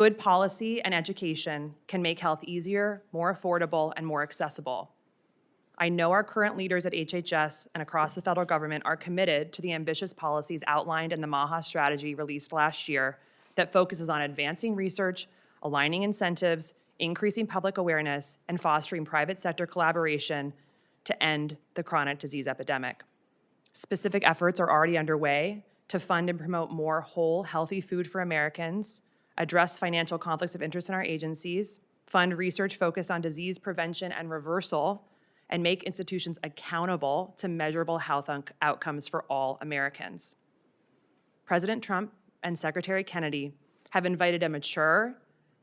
Good policy and education can make health easier, more affordable, and more accessible. I know our current leaders at HHS and across the federal government are committed to the ambitious policies outlined in the MAHA strategy released last year that focuses on advancing research, aligning incentives, increasing public awareness, and fostering private sector collaboration to end the chronic disease epidemic. Specific efforts are already underway to fund and promote more whole, healthy food for Americans, address financial conflicts of interest in our agencies, fund research focused on disease prevention and reversal, and make institutions accountable to measurable health outcomes for all Americans. President Trump and Secretary Kennedy have invited a mature,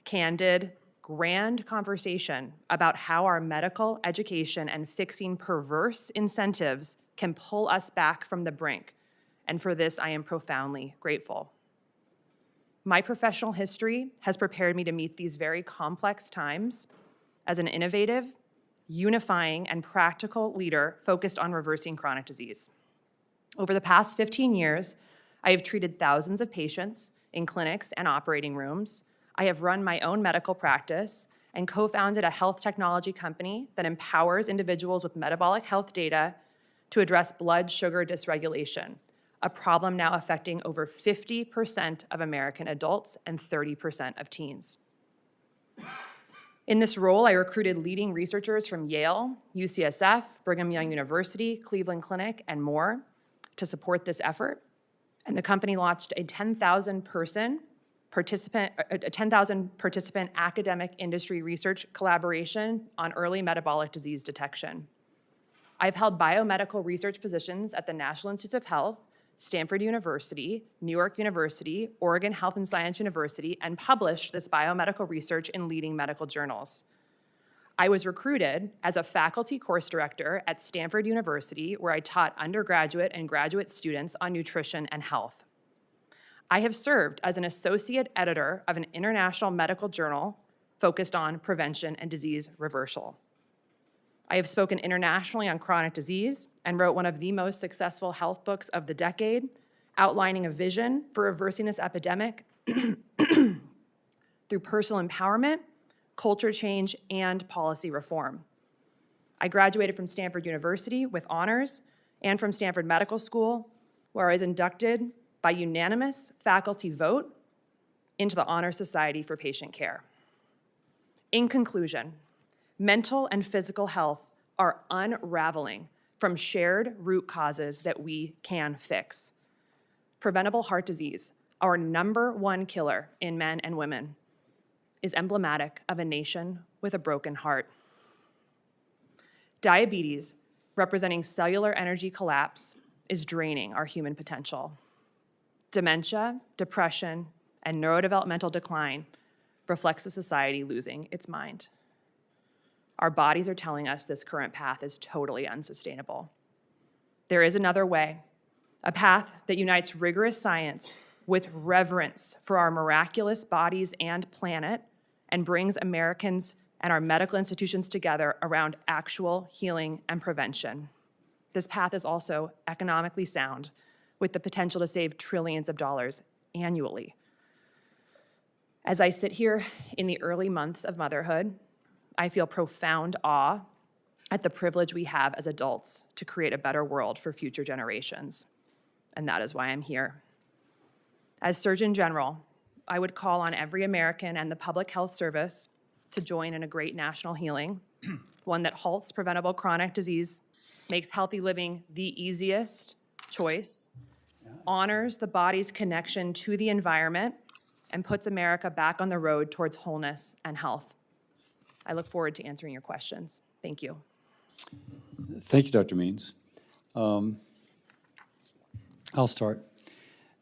candid, grand conversation about how our medical education and fixing perverse incentives can pull us back from the brink, and for this I am profoundly grateful. My professional history has prepared me to meet these very complex times as an innovative, unifying, and practical leader focused on reversing chronic disease. Over the past 15 years, I have treated thousands of patients in clinics and operating rooms. I have run my own medical practice and co-founded a health technology company that empowers individuals with metabolic health data to address blood sugar dysregulation, a problem now affecting over 50% of American adults and 30% of teens. In this role, I recruited leading researchers from Yale, UCSF, Brigham Young University, Cleveland Clinic, and more to support this effort. And the company launched a 10,000 participant academic industry research collaboration on early metabolic disease detection. I've held biomedical research positions at the National Institutes of Health, Stanford University, New York University, Oregon Health and Science University, and published this biomedical research in leading medical journals. I was recruited as a faculty course director at Stanford University, where I taught undergraduate and graduate students on nutrition and health. I have served as an associate editor of an international medical journal focused on prevention and disease reversal. I have spoken internationally on chronic disease and wrote one of the most successful health books of the decade, outlining a vision for reversing this epidemic through personal empowerment, culture change, and policy reform. I graduated from Stanford University with honors and from Stanford Medical School, where I was inducted by unanimous faculty vote into the Honor Society for Patient Care. In conclusion, mental and physical health are unraveling from shared root causes that we can fix. Preventable heart disease, our #1 killer in men and women, is emblematic of a nation with a broken heart. Diabetes, representing cellular energy collapse, is draining our human potential. Dementia, depression, and neurodevelopmental decline reflects a society losing its mind. Our bodies are telling us this current path is totally unsustainable. There is another way, a path that unites rigorous science with reverence for our miraculous bodies and planet and brings Americans and our medical institutions together around actual healing and prevention. This path is also economically sound, with the potential to save trillions of dollars annually. As I sit here in the early months of motherhood, I feel profound awe at the privilege we have as adults to create a better world for future generations, and that is why I'm here. As Surgeon General, I would call on every American and the Public Health Service to join in a great national healing, one that halts preventable chronic disease, makes healthy living the easiest choice, honors the body's connection to the environment, and puts America back on the road towards wholeness and health. I look forward to answering your questions. Thank you. Thank you, Dr. Means. I'll start.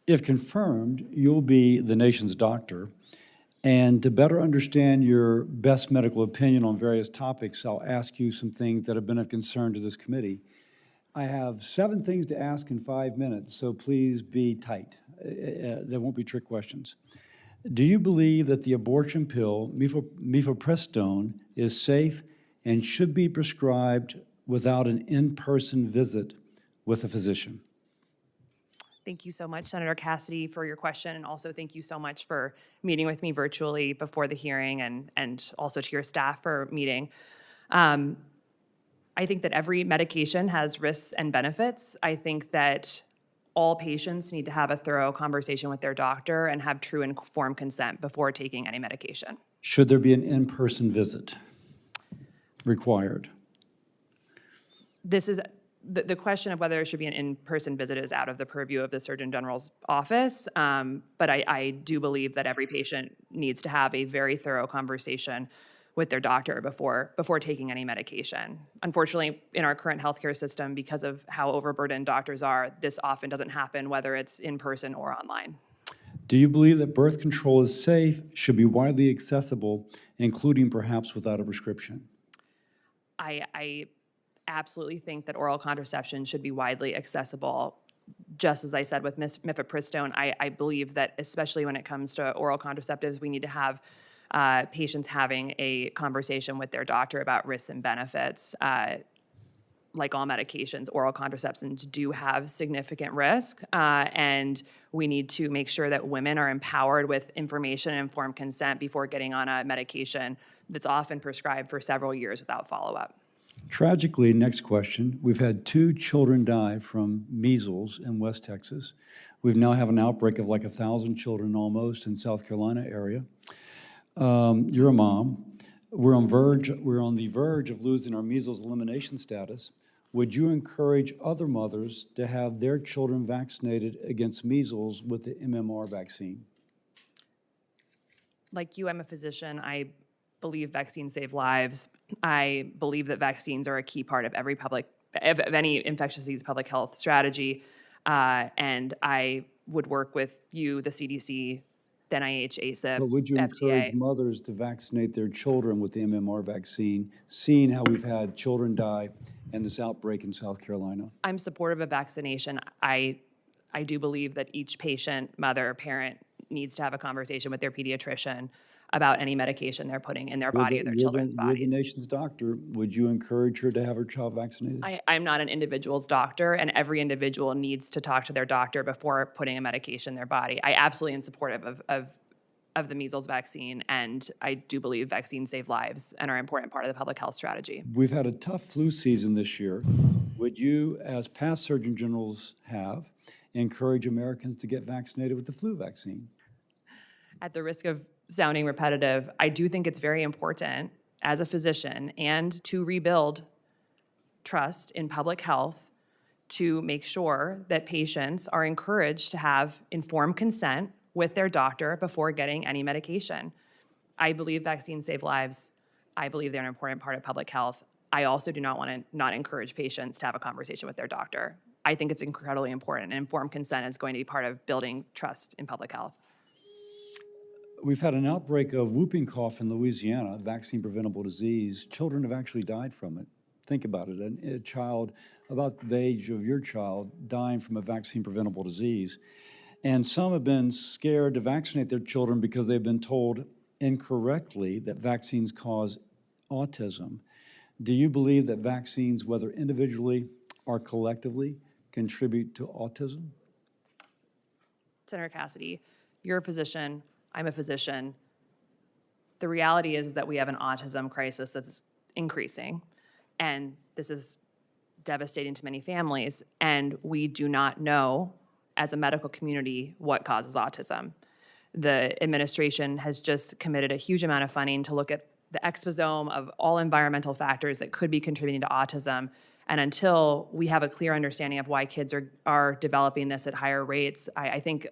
If confirmed, you'll be the nation's doctor. And to better understand your best medical opinion on various topics, I'll ask you some things that have been of concern to this committee. I have 7 things to ask in 5 minutes, so please be tight. There won't be trick questions. Do you believe that the abortion pill, mifepristone, is safe and should be prescribed without an in-person visit with a physician? Thank you so much, Senator Cassidy, for your question, and also thank you so much for meeting with me virtually before the hearing, and also to your staff for meeting. I think that every medication has risks and benefits. I think that all patients need to have a thorough conversation with their doctor and have true informed consent before taking any medication. Should there be an in-person visit required? This is, the question of whether there should be an in-person visit is out of the purview of the Surgeon General's office, but I do believe that every patient needs to have a very thorough conversation with their doctor before taking any medication. Unfortunately, in our current healthcare system, because of how overburdened doctors are, this often doesn't happen, whether it's in person or online. Do you believe that birth control is safe, should be widely accessible, including perhaps without a prescription? I absolutely think that oral contraception should be widely accessible. Just as I said with mifepristone, I believe that especially when it comes to oral contraceptives, we need to have patients having a conversation with their doctor about risks and benefits. Like all medications, oral contraceptions do have significant risk, and we need to make sure that women are empowered with information and informed consent before getting on a medication that's often prescribed for several years without follow-up. Tragically, next question, we've had 2 children die from measles in West Texas. We now have an outbreak of like 1,000 children almost in South Carolina area. You're a mom. We're on the verge of losing our measles elimination status. Would you encourage other mothers to have their children vaccinated against measles with the MMR vaccine? Like you, I'm a physician. I believe vaccines save lives. I believe that vaccines are a key part of any infectious disease public health strategy. And I would work with you, the CDC, the NIH, ACIP, But would you encourage FDA. mothers to vaccinate their children with the MMR vaccine, seeing how we've had children die in this outbreak in South Carolina? I'm supportive of vaccination. I do believe that each patient, mother, parent needs to have a conversation with their pediatrician about any medication they're putting in their body or their children's You're bodies. the nation's doctor. Would you encourage her to have her child vaccinated? I'm not an individual's doctor, and every individual needs to talk to their doctor before putting a medication in their body. I absolutely am supportive of the measles vaccine, and I do believe vaccines save lives and are an important part of the public health strategy. We've had a tough flu season this year. Would you, as past surgeon generals have, encourage Americans to get vaccinated with the flu vaccine? At the risk of sounding repetitive, I do think it's very important as a physician and to rebuild trust in public health to make sure that patients are encouraged to have informed consent with their doctor before getting any medication. I believe vaccines save lives. I believe they're an important part of public health. I also do not want to not encourage patients to have a conversation with their doctor. I think it's incredibly important, and informed consent is going to be part of building trust in public health. We've had an outbreak of whooping cough in Louisiana, vaccine-preventable disease. Children have actually died from it. Think about it, a child about the age of your child dying from a vaccine-preventable disease. And some have been scared to vaccinate their children because they've been told incorrectly that vaccines cause autism. Do you believe that vaccines, whether individually or collectively, contribute to autism? Senator Cassidy, you're a physician. I'm a physician. The reality is that we have an autism crisis that's increasing, and this is devastating to many families, and we do not know, as a medical community, what causes autism. The administration has just committed a huge amount of funding to look at the exposome of all environmental factors that could be contributing to autism, and until we have a clear understanding of why kids are developing this at higher rates, I think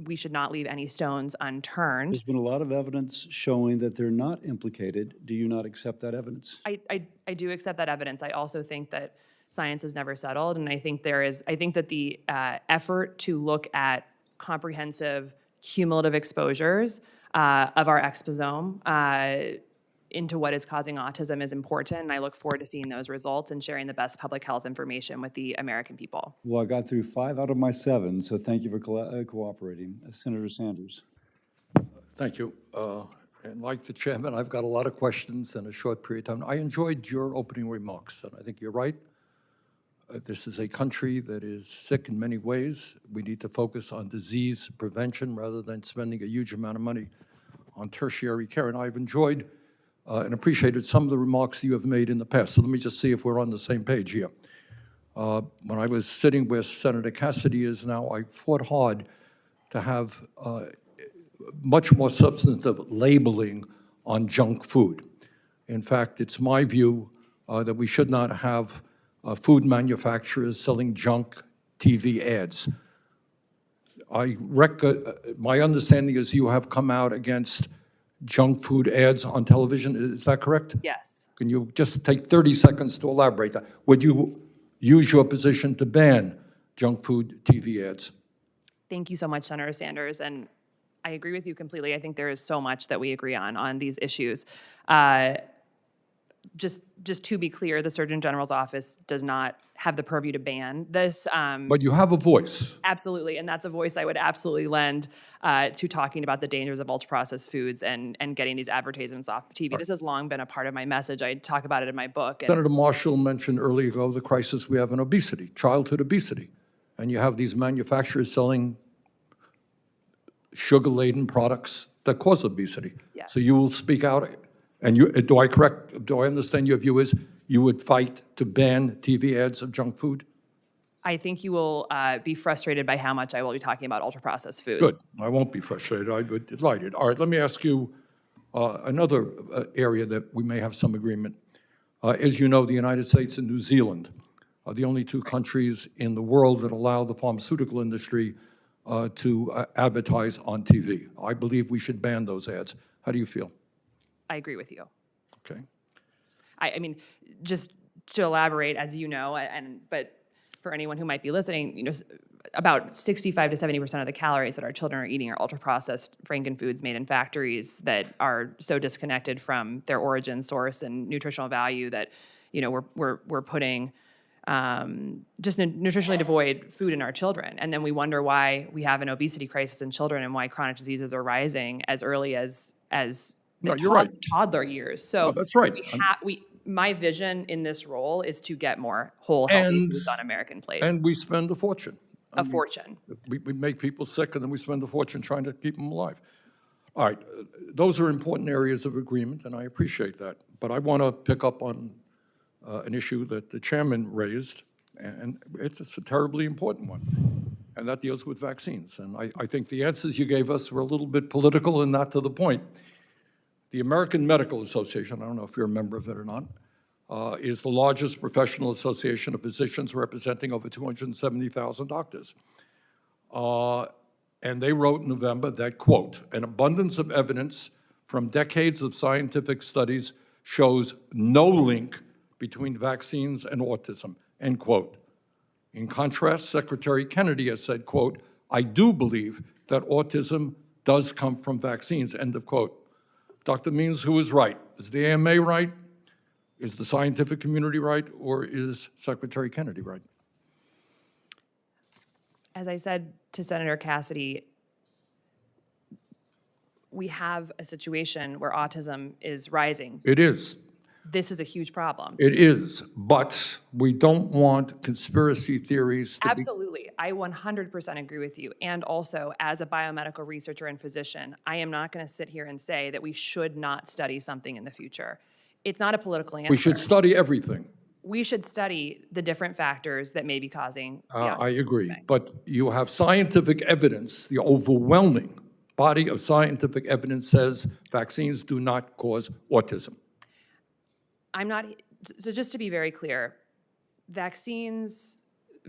we should not leave any stones unturned. There's been a lot of evidence showing that they're not implicated. Do you not accept that evidence? I do accept that evidence. I also think that science is never settled, and I think that the effort to look at comprehensive cumulative exposures of our exposome into what is causing autism is important, and I look forward to seeing those results and sharing the best public health information with the American people. Well, I got through 5 out of my 7, so thank you for cooperating. Senator Sanders. Thank you. And like the chairman, I've got a lot of questions in a short period of time. I enjoyed your opening remarks, and I think you're right. This is a country that is sick in many ways. We need to focus on disease prevention rather than spending a huge amount of money on tertiary care. And I've enjoyed and appreciated some of the remarks you have made in the past. So let me just see if we're on the same page here. When I was sitting where Senator Cassidy is now, I fought hard to have much more substantive labeling on junk food. In fact, it's my view that we should not have food manufacturers selling junk TV ads. My understanding is you have come out against junk food ads on television. Is that correct? Yes. Can you just take 30 seconds to elaborate that? Would you use your position to ban junk food TV ads? Thank you so much, Senator Sanders, and I agree with you completely. I think there is so much that we agree on these issues. Just to be clear, the Surgeon General's office does not have the purview to ban this. But you have a voice. Absolutely, and that's a voice I would absolutely lend to talking about the dangers of ultra-processed foods and getting these advertisements off TV. This has long been a part of my message. I talk about it in my book. And Senator Marshall mentioned earlier ago the crisis we have in obesity, childhood obesity. And you have these manufacturers selling sugar-laden products that cause obesity. Yes. So you will speak out, and do I understand your view is you would fight to ban TV ads of junk food? I think you will be frustrated by how much I will be talking about ultra-processed foods. Good, I won't be frustrated, I'd be delighted. All right, let me ask you another area that we may have some agreement. As you know, the United States and New Zealand are the only two countries in the world that allow the pharmaceutical industry to advertise on TV. I believe we should ban those ads. How do you feel? I agree with you. Okay. I mean, just to elaborate, as you know, but for anyone who might be listening, you know, about 65 to 70% of the calories that our children are eating are ultra-processed frankenfoods made in factories that are so disconnected from their origin, source, and nutritional value that, you know, we're putting just nutritionally devoid food in our children. And then we wonder why we have an obesity crisis in children and why chronic diseases are rising as early as No, you're right. toddler years. So No, that's right. my vision in this role is to get more whole, healthy foods on American plates. And we spend a fortune. A fortune. We make people sick, and then we spend a fortune trying to keep them alive. All right, those are important areas of agreement, and I appreciate that. But I want to pick up on an issue that the chairman raised, and it's a terribly important one, and that deals with vaccines. And I think the answers you gave us were a little bit political and not to the point. The American Medical Association, I don't know if you're a member of it or not, is the largest professional association of physicians representing over 270,000 doctors. And they wrote in November that, quote, an abundance of evidence from decades of scientific studies shows no link between vaccines and autism, end quote. In contrast, Secretary Kennedy has said, quote, I do believe that autism does come from vaccines, end of quote. Dr. Means, who is right? Is the AMA right? Is the scientific community right? Or is Secretary Kennedy right? As I said to Senator Cassidy, we have a situation where autism is rising. It is. This is a huge problem. It is. But we don't want conspiracy theories to be. Absolutely. I 100% agree with you. And also, as a biomedical researcher and physician, I am not going to sit here and say that we should not study something in the future. It's not a political answer. We should study everything. We should study the different factors that may be causing the I agree. thing. But you have scientific evidence, the overwhelming body of scientific evidence says vaccines do not cause autism. I'm not, so just to be very clear, vaccine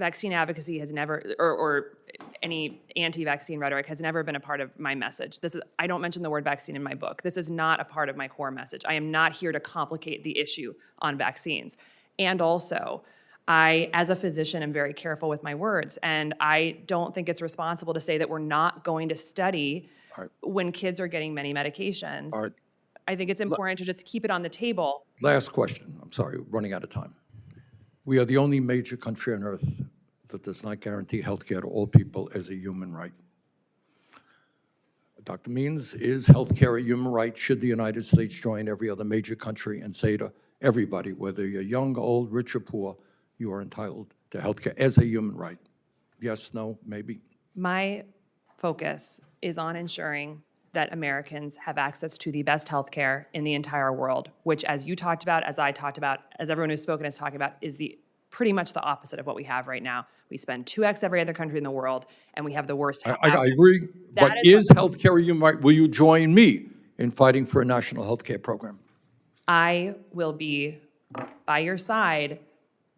advocacy has never, or any anti-vaccine rhetoric has never been a part of my message. I don't mention the word vaccine in my book. This is not a part of my core message. I am not here to complicate the issue on vaccines. And also, I, as a physician, am very careful with my words, and I don't think it's responsible to say that we're not going to study when kids are getting many medications. All right. I think it's important to just keep it on the table. Last question. I'm sorry, running out of time. We are the only major country on earth that does not guarantee health care to all people as a human right. Dr. Means, is health care a human right? Should the United States join every other major country and say to everybody, whether you're young, old, rich, or poor, you are entitled to health care as a human right? Yes, no, maybe? My focus is on ensuring that Americans have access to the best healthcare in the entire world, which, as you talked about, as I talked about, as everyone who's spoken is talking about, is pretty much the opposite of what we have right now. We spend 2x every other country in the world, and we have the worst I outcomes. agree, but That is healthcare a human right? Will you join me in fighting for a national healthcare program? I will be by your side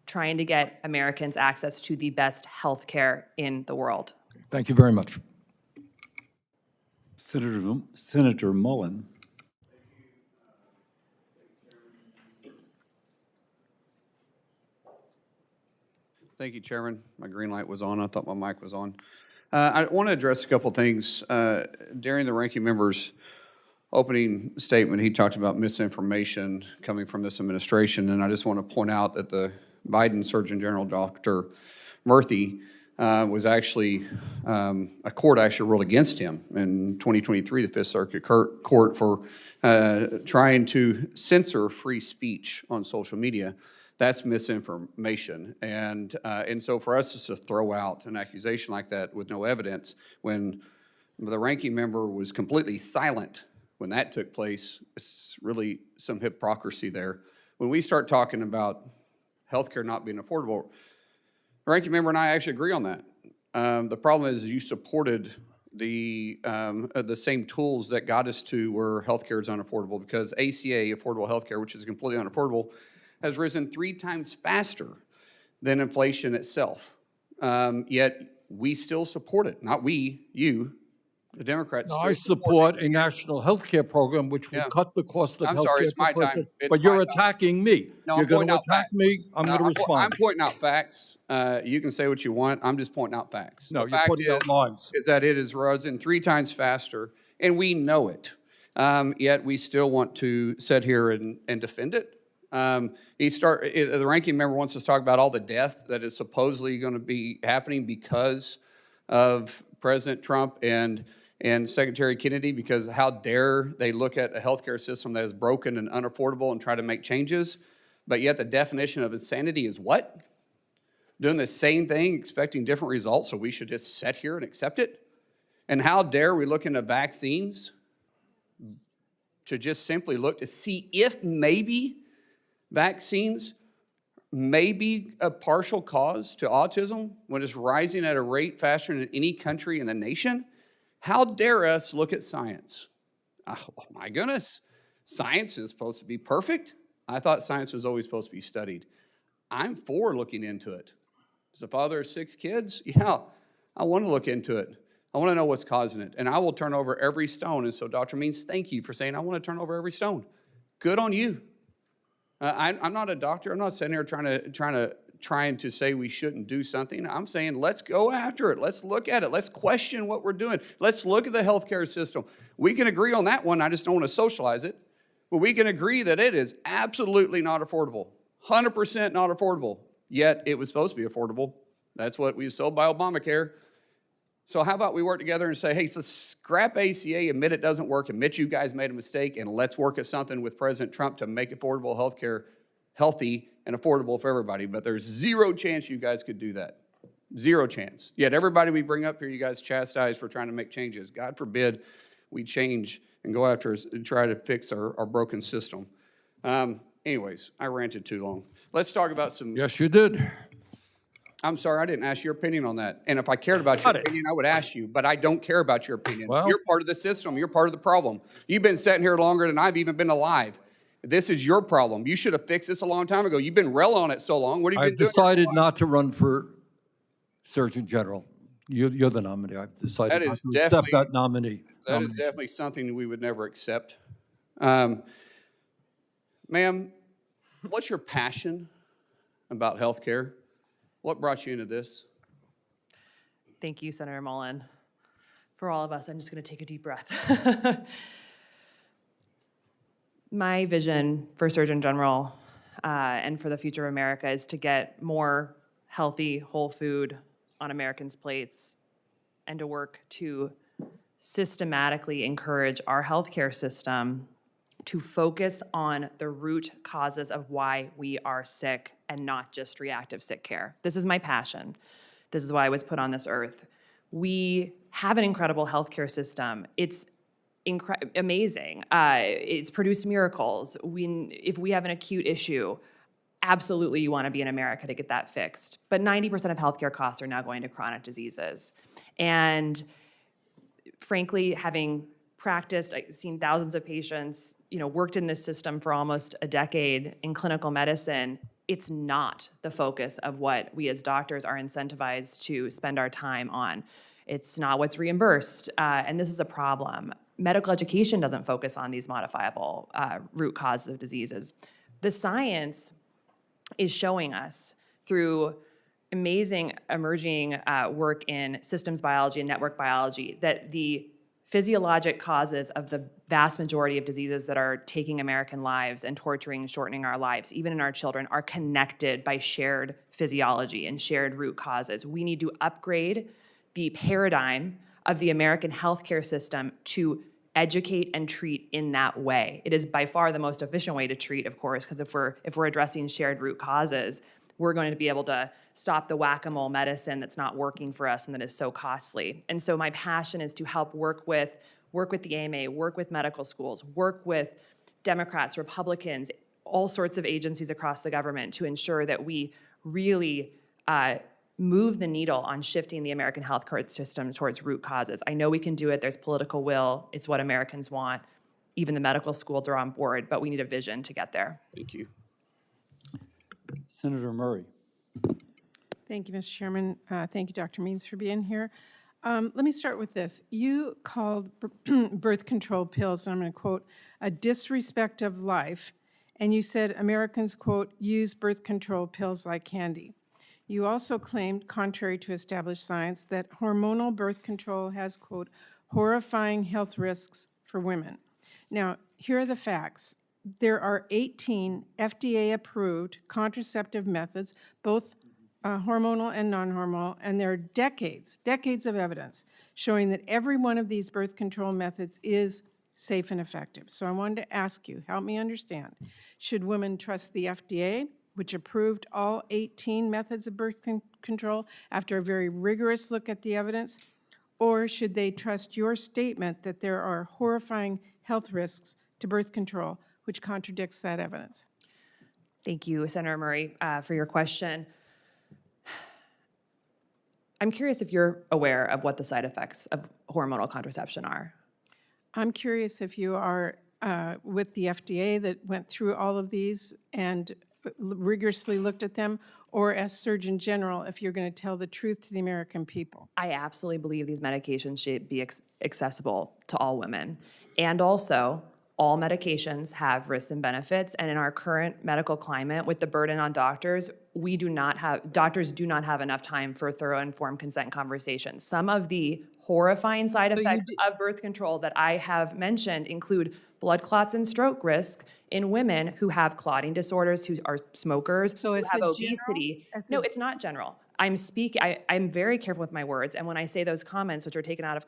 trying to get Americans access to the best healthcare in the world. Thank you very much. Senator Mullen. Thank you, Chairman. My green light was on. I thought my mic was on. I want to address a couple things. During the ranking member's opening statement, he talked about misinformation coming from this administration, and I just want to point out that the Biden Surgeon General, Dr. Murthy, was actually, a court actually ruled against him in 2023, the Fifth Circuit Court, for trying to censor free speech on social media. That's misinformation. And so for us just to throw out an accusation like that with no evidence when the ranking member was completely silent when that took place, it's really some hypocrisy there. When we start talking about healthcare not being affordable, the ranking member and I actually agree on that. The problem is you supported the same tools that got us to where healthcare is unaffordable, because ACA, affordable healthcare, which is completely unaffordable, has risen 3 times faster than inflation itself. Yet we still support it. Not we, you, the Democrats. Now, still I support a ACA. national health care program which will Yeah. cut the cost of I'm health sorry, care it's my per person. time. It's But you're my time. attacking me. No, You're I'm going pointing to out attack facts. me, I'm No, going to respond. I'm pointing out facts. You can say what you want. I'm just pointing out facts. No, The you're fact putting out lies. is that it is risen 3 times faster, and we know it. Yet we still want to sit here and defend it. The ranking member wants us to talk about all the death that is supposedly going to be happening because of President Trump and Secretary Kennedy, because how dare they look at a healthcare system that is broken and unaffordable and try to make changes. But yet the definition of insanity is what? Doing the same thing, expecting different results, so we should just sit here and accept it? And how dare we look into vaccines to just simply look to see if maybe vaccines may be a partial cause to autism when it's rising at a rate faster than any country in the nation? How dare us look at science? Oh my goodness, science is supposed to be perfect? I thought science was always supposed to be studied. I'm for looking into it. As a father of 6 kids, yeah, I want to look into it. I want to know what's causing it, and I will turn over every stone. And so Dr. Means, thank you for saying I want to turn over every stone. Good on you. I'm not a doctor. I'm not sitting here trying to say we shouldn't do something. I'm saying let's go after it. Let's look at it. Let's question what we're doing. Let's look at the healthcare system. We can agree on that one. I just don't want to socialize it. But we can agree that it is absolutely not affordable, 100% not affordable. Yet it was supposed to be affordable. That's what we was sold by Obamacare. So how about we work together and say, hey, so scrap ACA, admit it doesn't work, admit you guys made a mistake, and let's work at something with President Trump to make affordable health care healthy and affordable for everybody. But there's zero chance you guys could do that. Zero chance. Yet everybody we bring up here, you guys chastise for trying to make changes. God forbid we change and go after and try to fix our broken system. Anyways, I ranted too long. Let's talk about some. Yes, you did. I'm sorry, I didn't ask your opinion on that. And if I cared about your opinion, I would ask you, but I don't care about your opinion. Well- You're part of the system. You're part of the problem. You've been sitting here longer than I've even been alive. This is your problem. You should have fixed this a long time ago. You've been railing on it so long. What have you I've been doing? decided not to run for Surgeon General. You're the nominee. I've That decided not is to accept definitely- that nominee. That is definitely something we would never accept. Ma'am, what's your passion about health care? What brought you into this? Thank you, Senator Mullen. For all of us, I'm just going to take a deep breath. My vision for Surgeon General and for the future of America is to get more healthy, whole food on Americans' plates and to work to systematically encourage our healthcare system to focus on the root causes of why we are sick and not just reactive sick care. This is my passion. This is why I was put on this earth. We have an incredible healthcare system. It's amazing. It's produced miracles. If we have an acute issue, absolutely you want to be in America to get that fixed. But 90% of healthcare costs are now going to chronic diseases. And frankly, having practiced, I've seen thousands of patients, worked in this system for almost a decade in clinical medicine, it's not the focus of what we as doctors are incentivized to spend our time on. It's not what's reimbursed, and this is a problem. Medical education doesn't focus on these modifiable root causes of diseases. The science is showing us through amazing emerging work in systems biology and network biology that the physiologic causes of the vast majority of diseases that are taking American lives and torturing and shortening our lives, even in our children, are connected by shared physiology and shared root causes. We need to upgrade the paradigm of the American healthcare system to educate and treat in that way. It is by far the most efficient way to treat, of course, because if we're addressing shared root causes, we're going to be able to stop the whack-a-mole medicine that's not working for us and that is so costly. And so my passion is to help work with the AMA, work with medical schools, work with Democrats, Republicans, all sorts of agencies across the government to ensure that we really move the needle on shifting the American healthcare system towards root causes. I know we can do it. There's political will. It's what Americans want. Even the medical schools are on board, but we need a vision to get there. Thank you. Senator Murray. Thank you, Mr. Chairman. Thank you, Dr. Means, for being here. Let me start with this. You called birth control pills, and I'm going to quote, a disrespect of life, and you said Americans, quote, use birth control pills like candy. You also claimed, contrary to established science, that hormonal birth control has, quote, horrifying health risks for women. Now, here are the facts. There are 18 FDA-approved contraceptive methods, both hormonal and non-hormonal, and there are decades of evidence showing that every one of these birth control methods is safe and effective. So I wanted to ask you, help me understand, should women trust the FDA, which approved all 18 methods of birth control after a very rigorous look at the evidence, or should they trust your statement that there are horrifying health risks to birth control, which contradicts that evidence? Thank you, Senator Murray, for your question. I'm curious if you're aware of what the side effects of hormonal contraception are. I'm curious if you are with the FDA that went through all of these and rigorously looked at them, or as Surgeon General, if you're going to tell the truth to the American people. I absolutely believe these medications should be accessible to all women. And also, all medications have risks and benefits, and in our current medical climate, with the burden on doctors, doctors do not have enough time for thorough informed consent conversations. Some of the horrifying side effects of birth control that I have mentioned include blood clots and stroke risk in women who have clotting disorders, who are smokers, So who is have it obesity. general? No, it's not general. I'm very careful with my words, and when I say those comments, which are taken out of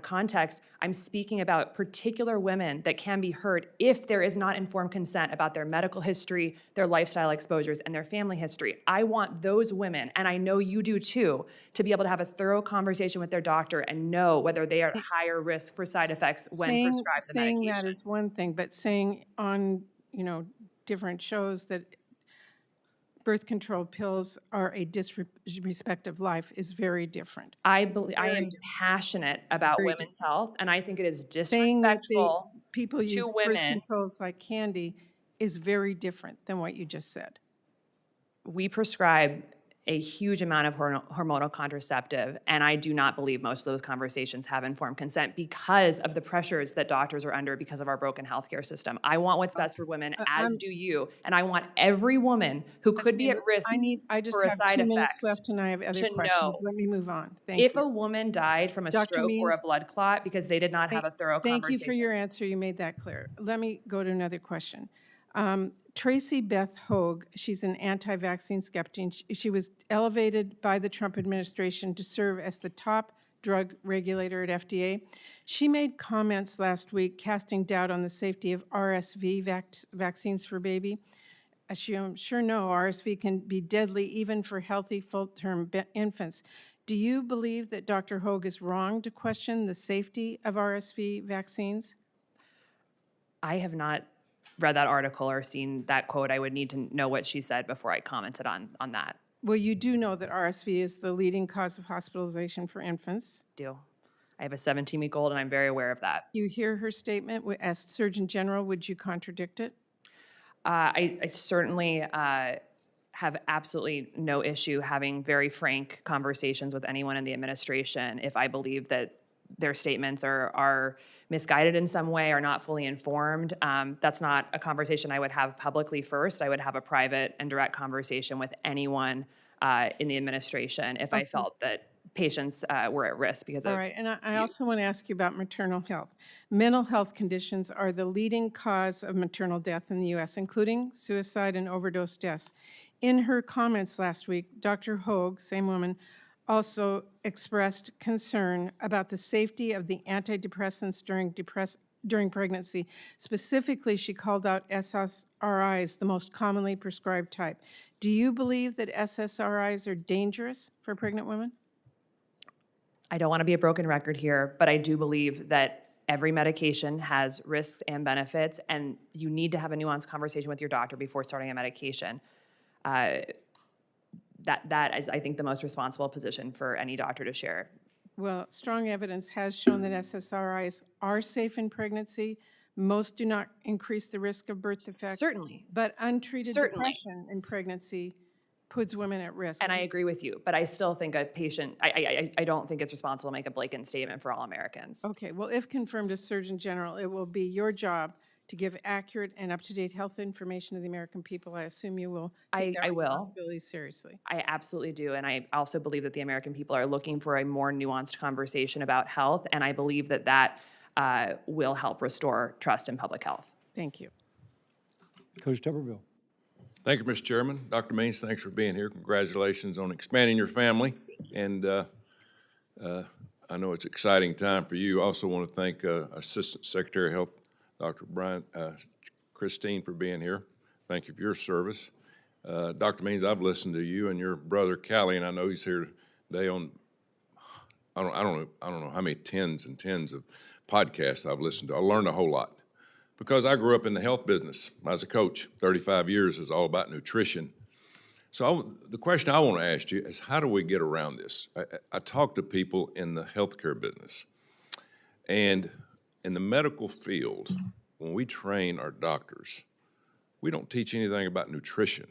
context, I'm speaking about particular women that can be hurt if there is not informed consent about their medical history, their lifestyle exposures, and their family history. I want those women, and I know you do too, to be able to have a thorough conversation with their doctor and know whether they are at higher risk for side effects when prescribed the saying medication. that is one thing, but saying on, different shows that birth control pills are a disrespect of life is very different. I am very passionate about Very women's health, and I think it is Saying that disrespectful people use birth women. controls like candy is very different than what you just said. We prescribe a huge amount of hormonal contraceptive, and I do not believe most of those conversations have informed consent because of the pressures that doctors are under because of our broken healthcare system. I want what's best for women, as do you, and I want every woman who could be at risk I just for a have side 2 minutes effect left and I have other to questions. know Let me move on. Thank if you. a woman died from a Dr. stroke or a Means, blood clot because they did not have a thorough Thank you conversation. for your answer. You made that clear. Let me go to another question. Tracy Beth Hogue, she's an anti-vaccine skeptic. She was elevated by the Trump administration to serve as the top drug regulator at FDA. She made comments last week casting doubt on the safety of RSV vaccines for baby. As you sure know, RSV can be deadly even for healthy full-term infants. Do you believe that Dr. Hogue is wrong to question the safety of RSV vaccines? I have not read that article or seen that quote. I would need to know what she said before I commented on that. Well, you do know that RSV is the leading cause of hospitalization for infants. I have a 17-week-old, and I'm very aware of that. You hear her statement. As Surgeon General, would you contradict it? I certainly have absolutely no issue having very frank conversations with anyone in the administration if I believe that their statements are misguided in some way or not fully informed. That's not a conversation I would have publicly first. I would have a private and direct conversation with anyone in the administration if I felt that patients were at risk because of. All right, and I also want to ask you about maternal health. Mental health conditions are the leading cause of maternal death in the U.S., including suicide and overdose deaths. In her comments last week, Dr. Hogue, same woman, also expressed concern about the safety of the antidepressants during pregnancy. Specifically, she called out SSRIs, the most commonly prescribed type. Do you believe that SSRIs are dangerous for pregnant women? I don't want to be a broken record here, but I do believe that every medication has risks and benefits, and you need to have a nuanced conversation with your doctor before starting a medication. That is, I think, the most responsible position for any doctor to share. Well, strong evidence has shown that SSRIs are safe in pregnancy. Most do not increase the risk of birth defects. Certainly. But untreated Certainly. depression in pregnancy puts women at risk. And I agree with you, but I still think a patient, I don't think it's responsible to make a blatant statement for all Americans. Okay, well, if confirmed as Surgeon General, it will be your job to give accurate and up-to-date health information to the American people. I assume you will take that I will. responsibility seriously. I absolutely do, and I also believe that the American people are looking for a more nuanced conversation about health, and I believe that that will help restore trust in public health. Thank you. Coach Tuberville. Thank you, Mr. Chairman. Dr. Means, thanks for being here. Congratulations on expanding your family. And I know it's an exciting time for you. I also want to thank Assistant Secretary of Health, Dr. Christine, for being here. Thank you for your service. Dr. Means, I've listened to you and your brother Callie, and I know he's here today on, I don't know how many tens and tens of podcasts I've listened to. I learned a whole lot. Because I grew up in the health business. I was a coach. 35 years is all about nutrition. So the question I want to ask you is, how do we get around this? I talk to people in the healthcare business. And in the medical field, when we train our doctors, we don't teach anything about nutrition.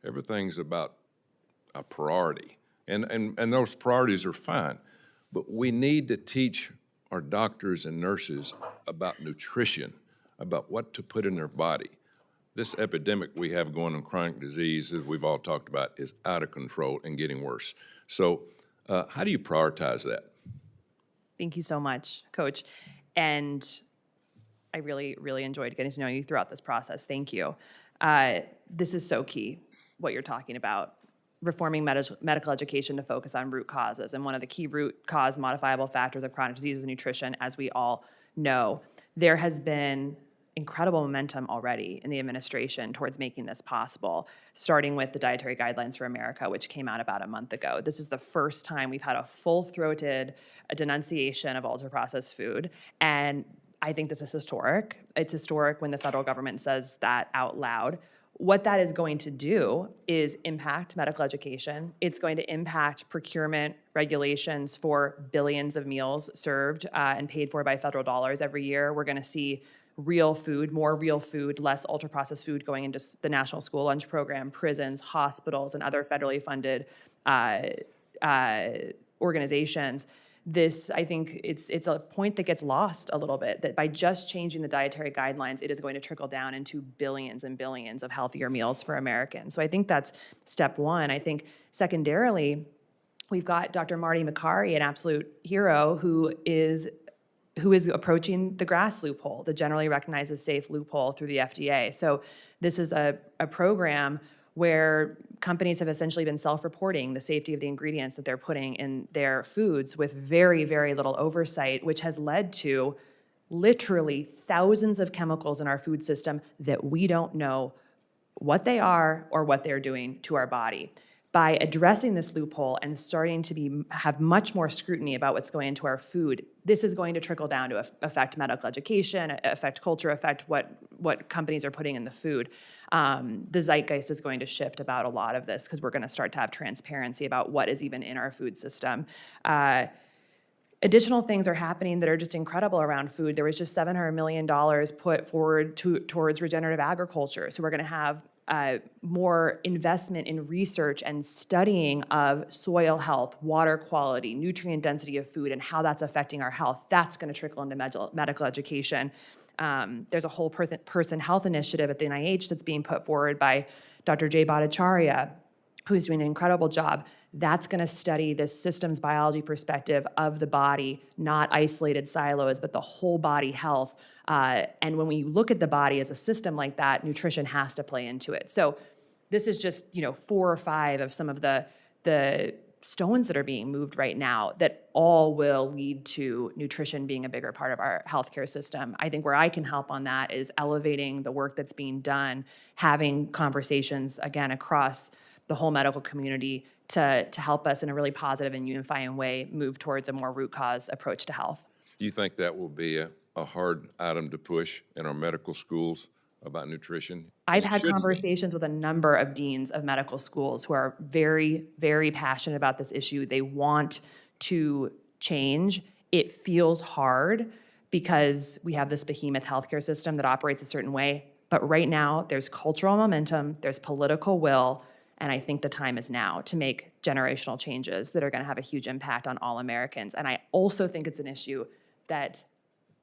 Everything's about a priority. And those priorities are fine. But we need to teach our doctors and nurses about nutrition, about what to put in their body. This epidemic we have going on chronic disease, as we've all talked about, is out of control and getting worse. So how do you prioritize that? Thank you so much, Coach. And I really, really enjoyed getting to know you throughout this process. Thank you. This is so key, what you're talking about. Reforming medical education to focus on root causes. And one of the key root cause modifiable factors of chronic disease is nutrition, as we all know. There has been incredible momentum already in the administration towards making this possible, starting with the Dietary Guidelines for America, which came out about a month ago. This is the first time we've had a full-throated denunciation of ultra-processed food, and I think this is historic. It's historic when the federal government says that out loud. What that is going to do is impact medical education. It's going to impact procurement regulations for billions of meals served and paid for by federal dollars every year. We're going to see real food, more real food, less ultra-processed food going into the National School Lunch Program, prisons, hospitals, and other federally funded organizations. This, I think, it's a point that gets lost a little bit, that by just changing the dietary guidelines, it is going to trickle down into billions and billions of healthier meals for Americans. So I think that's step one. I think secondarily, we've got Dr. Marty Makary, an absolute hero, who is approaching the GRAS loophole, the generally recognized as safe loophole through the FDA. So this is a program where companies have essentially been self-reporting the safety of the ingredients that they're putting in their foods with very, very little oversight, which has led to literally thousands of chemicals in our food system that we don't know what they are or what they're doing to our body. By addressing this loophole and starting to have much more scrutiny about what's going into our food, this is going to trickle down to affect medical education, affect culture, affect what companies are putting in the food. The zeitgeist is going to shift about a lot of this because we're going to start to have transparency about what is even in our food system. Additional things are happening that are just incredible around food. There was just $700 million put forward towards regenerative agriculture. So we're going to have more investment in research and studying of soil health, water quality, nutrient density of food, and how that's affecting our health. That's going to trickle into medical education. There's a whole person health initiative at the NIH that's being put forward by Dr. Jay Bhattacharya, who's doing an incredible job. That's going to study this systems biology perspective of the body, not isolated silos, but the whole body health. And when we look at the body as a system like that, nutrition has to play into it. So this is just 4 or 5 of some of the stones that are being moved right now that all will lead to nutrition being a bigger part of our healthcare system. I think where I can help on that is elevating the work that's being done, having conversations, again, across the whole medical community to help us in a really positive and unifying way move towards a more root cause approach to health. You think that will be a hard item to push in our medical schools about nutrition? I've It had shouldn't be. conversations with a number of deans of medical schools who are very, very passionate about this issue. They want to change. It feels hard because we have this behemoth healthcare system that operates a certain way. But right now, there's cultural momentum, there's political will, and I think the time is now to make generational changes that are going to have a huge impact on all Americans. And I also think it's an issue that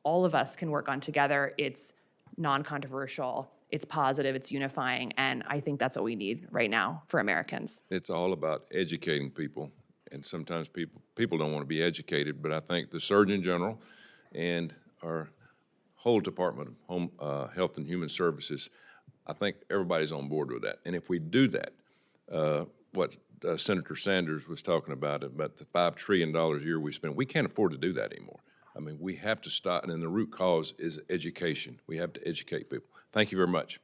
all of us can work on together. It's non-controversial, it's positive, it's unifying, and I think that's what we need right now for Americans. It's all about educating people, and sometimes people don't want to be educated, but I think the Surgeon General and our whole Department of Home Health and Human Services, I think everybody's on board with that. And if we do that, what Senator Sanders was talking about the $5 trillion a year we spend, we can't afford to do that anymore. I mean, we have to stop, and then the root cause is education. We have to educate people. Thank you very much.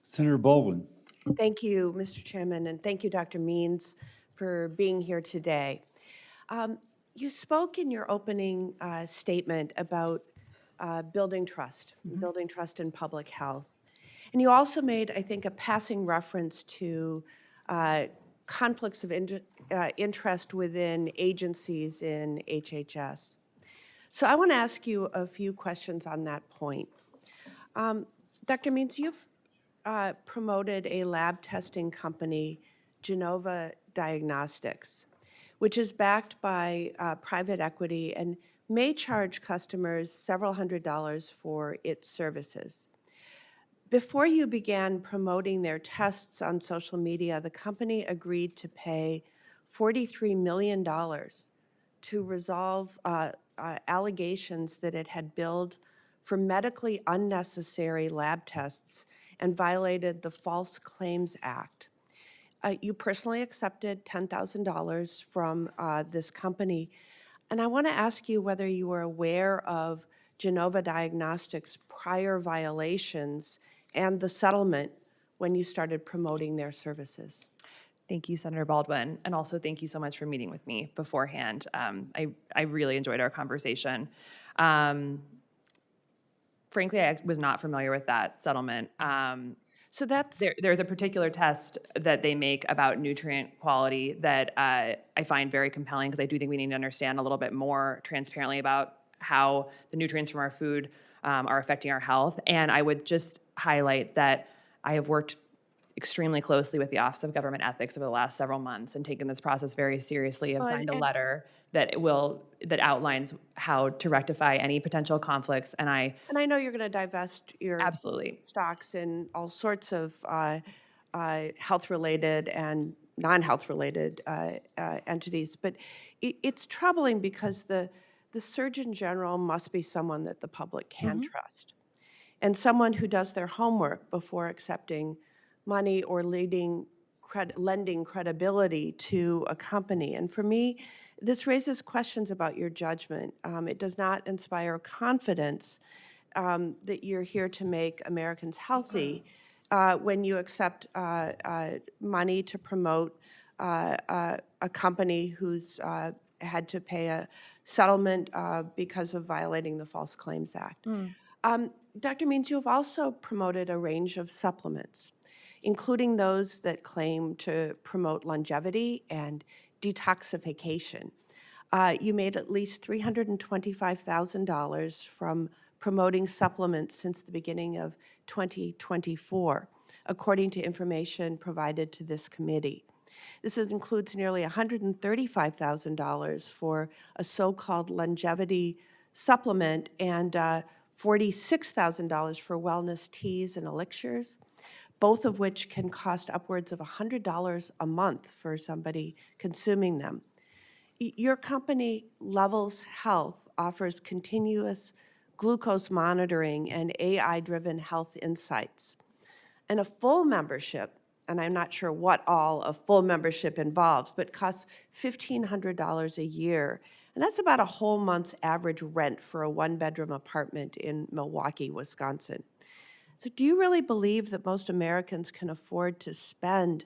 Senator Baldwin. Thank you, Mr. Chairman, and thank you, Dr. Means, for being here today. You spoke in your opening statement about building trust in public health. And you also made, I think, a passing reference to conflicts of interest within agencies in HHS. So I want to ask you a few questions on that point. Dr. Means, you've promoted a lab testing company, Genova Diagnostics, which is backed by private equity and may charge customers several $100s for its services. Before you began promoting their tests on social media, the company agreed to pay $43 million to resolve allegations that it had billed for medically unnecessary lab tests and violated the False Claims Act. You personally accepted $10,000 from this company, and I want to ask you whether you were aware of Genova Diagnostics' prior violations and the settlement when you started promoting their services. Thank you, Senator Baldwin, and also thank you so much for meeting with me beforehand. I really enjoyed our conversation. Frankly, I was not familiar with that settlement. So that's There's a particular test that they make about nutrient quality that I find very compelling because I do think we need to understand a little bit more transparently about how the nutrients from our food are affecting our health. And I would just highlight that I have worked extremely closely with the Office of Government Ethics over the last several months and taken this process very seriously. I've signed a letter that outlines how to rectify any potential conflicts, and I know you're going to divest your absolutely stocks in all sorts of health-related and non-health-related entities, but it's troubling because the Surgeon General must be someone that the public can trust, and someone who does their homework before accepting money or lending credibility to a company. And for me, this raises questions about your judgment. It does not inspire confidence that you're here to make Americans healthy when you accept money to promote a company who's had to pay a settlement because of violating the False Claims Act. Dr. Means, you have also promoted a range of supplements, including those that claim to promote longevity and detoxification. You made at least $325,000 from promoting supplements since the beginning of 2024, according to information provided to this committee. This includes nearly $135,000 for a so-called longevity supplement and $46,000 for wellness teas and elixirs, both of which can cost upwards of $100 a month for somebody consuming them. Your company, Levels Health, offers continuous glucose monitoring and AI-driven health insights. And a full membership, and I'm not sure what all a full membership involves, but costs $1,500 a year. And that's about a whole month's average rent for a one-bedroom apartment in Milwaukee, Wisconsin. So do you really believe that most Americans can afford to spend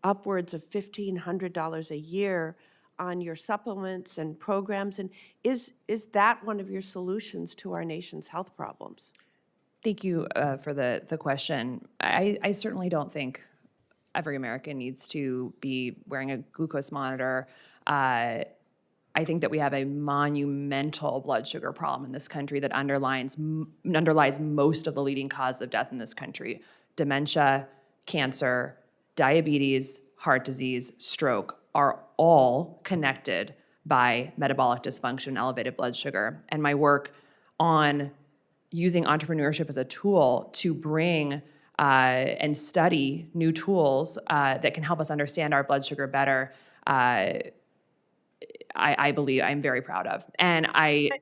upwards of $1,500 a year on your supplements and programs? And is that one of your solutions to our nation's health problems? Thank you for the question. I certainly don't think every American needs to be wearing a glucose monitor. I think that we have a monumental blood sugar problem in this country that underlies most of the leading causes of death in this country: dementia, cancer, diabetes, heart disease, stroke are all connected by metabolic dysfunction and elevated blood sugar. And my work on using entrepreneurship as a tool to bring and study new tools that can help us understand our blood sugar better, I believe I'm very proud of. And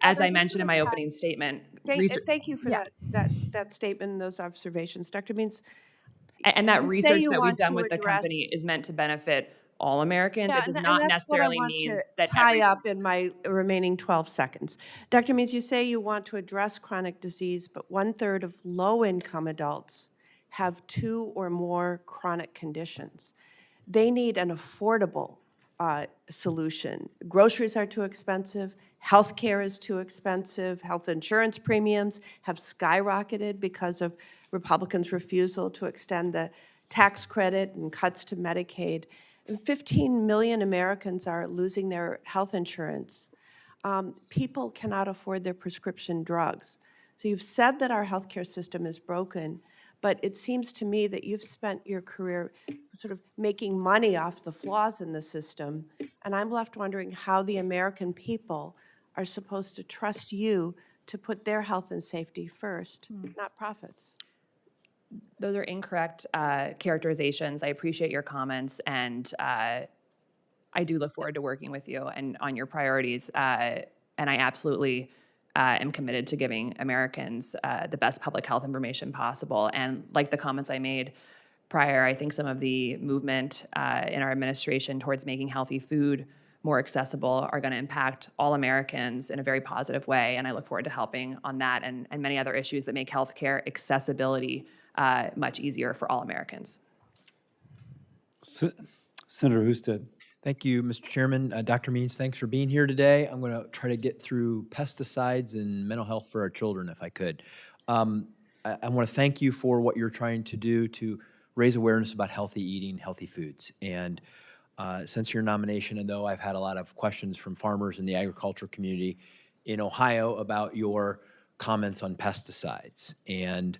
as I mentioned in my opening statement, Thank you for that statement and those observations, Dr. Means. and that You say research you that we've want done to with the company address- is meant to benefit all Americans. Yeah, It does and not that's what I necessarily want mean to that tie up in my remaining 12 seconds. Dr. Means, you say you want to address chronic disease, but 1/3 of low-income adults have 2 or more chronic conditions. They need an affordable solution. Groceries are too expensive. Healthcare is too expensive. Health insurance premiums have skyrocketed because of Republicans' refusal to extend the tax credit and cuts to Medicaid. 15 million Americans are losing their health insurance. People cannot afford their prescription drugs. So you've said that our healthcare system is broken, but it seems to me that you've spent your career sort of making money off the flaws in the system, and I'm left wondering how the American people are supposed to trust you to put their health and safety first, not profits. Those are incorrect characterizations. I appreciate your comments, and I do look forward to working with you and on your priorities. And I absolutely am committed to giving Americans the best public health information possible. And like the comments I made prior, I think some of the movement in our administration towards making healthy food more accessible are going to impact all Americans in a very positive way. And I look forward to helping on that and many other issues that make healthcare accessibility much easier for all Americans. Senator Husted. Thank you, Mr. Chairman. Dr. Means, thanks for being here today. I'm going to try to get through pesticides and mental health for our children, if I could. I want to thank you for what you're trying to do to raise awareness about healthy eating, healthy foods. And since your nomination, and though I've had a lot of questions from farmers in the agriculture community in Ohio about your comments on pesticides. And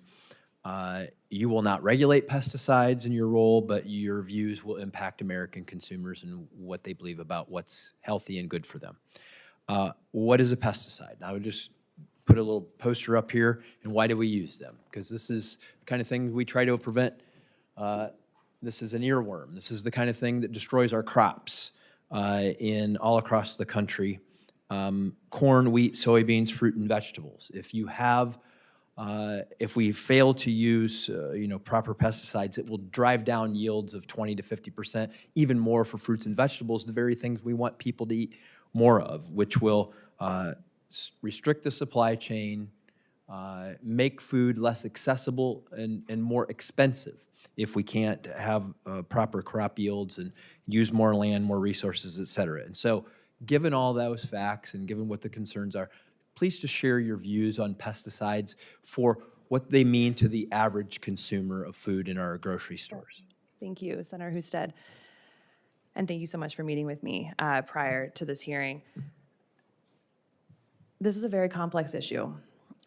you will not regulate pesticides in your role, but your views will impact American consumers and what they believe about what's healthy and good for them. What is a pesticide? I would just put a little poster up here, and why do we use them? Because this is the kind of thing we try to prevent. This is an earworm. This is the kind of thing that destroys our crops in all across the country. Corn, wheat, soybeans, fruit, and vegetables. If you have If we fail to use, proper pesticides, it will drive down yields of 20 to 50%, even more for fruits and vegetables, the very things we want people to eat more of, which will restrict the supply chain, make food less accessible and more expensive if we can't have proper crop yields and use more land, more resources, et cetera. And so, given all those facts and given what the concerns are, please just share your views on pesticides for what they mean to the average consumer of food in our grocery stores. Thank you, Senator Husted. And thank you so much for meeting with me prior to this hearing. This is a very complex issue.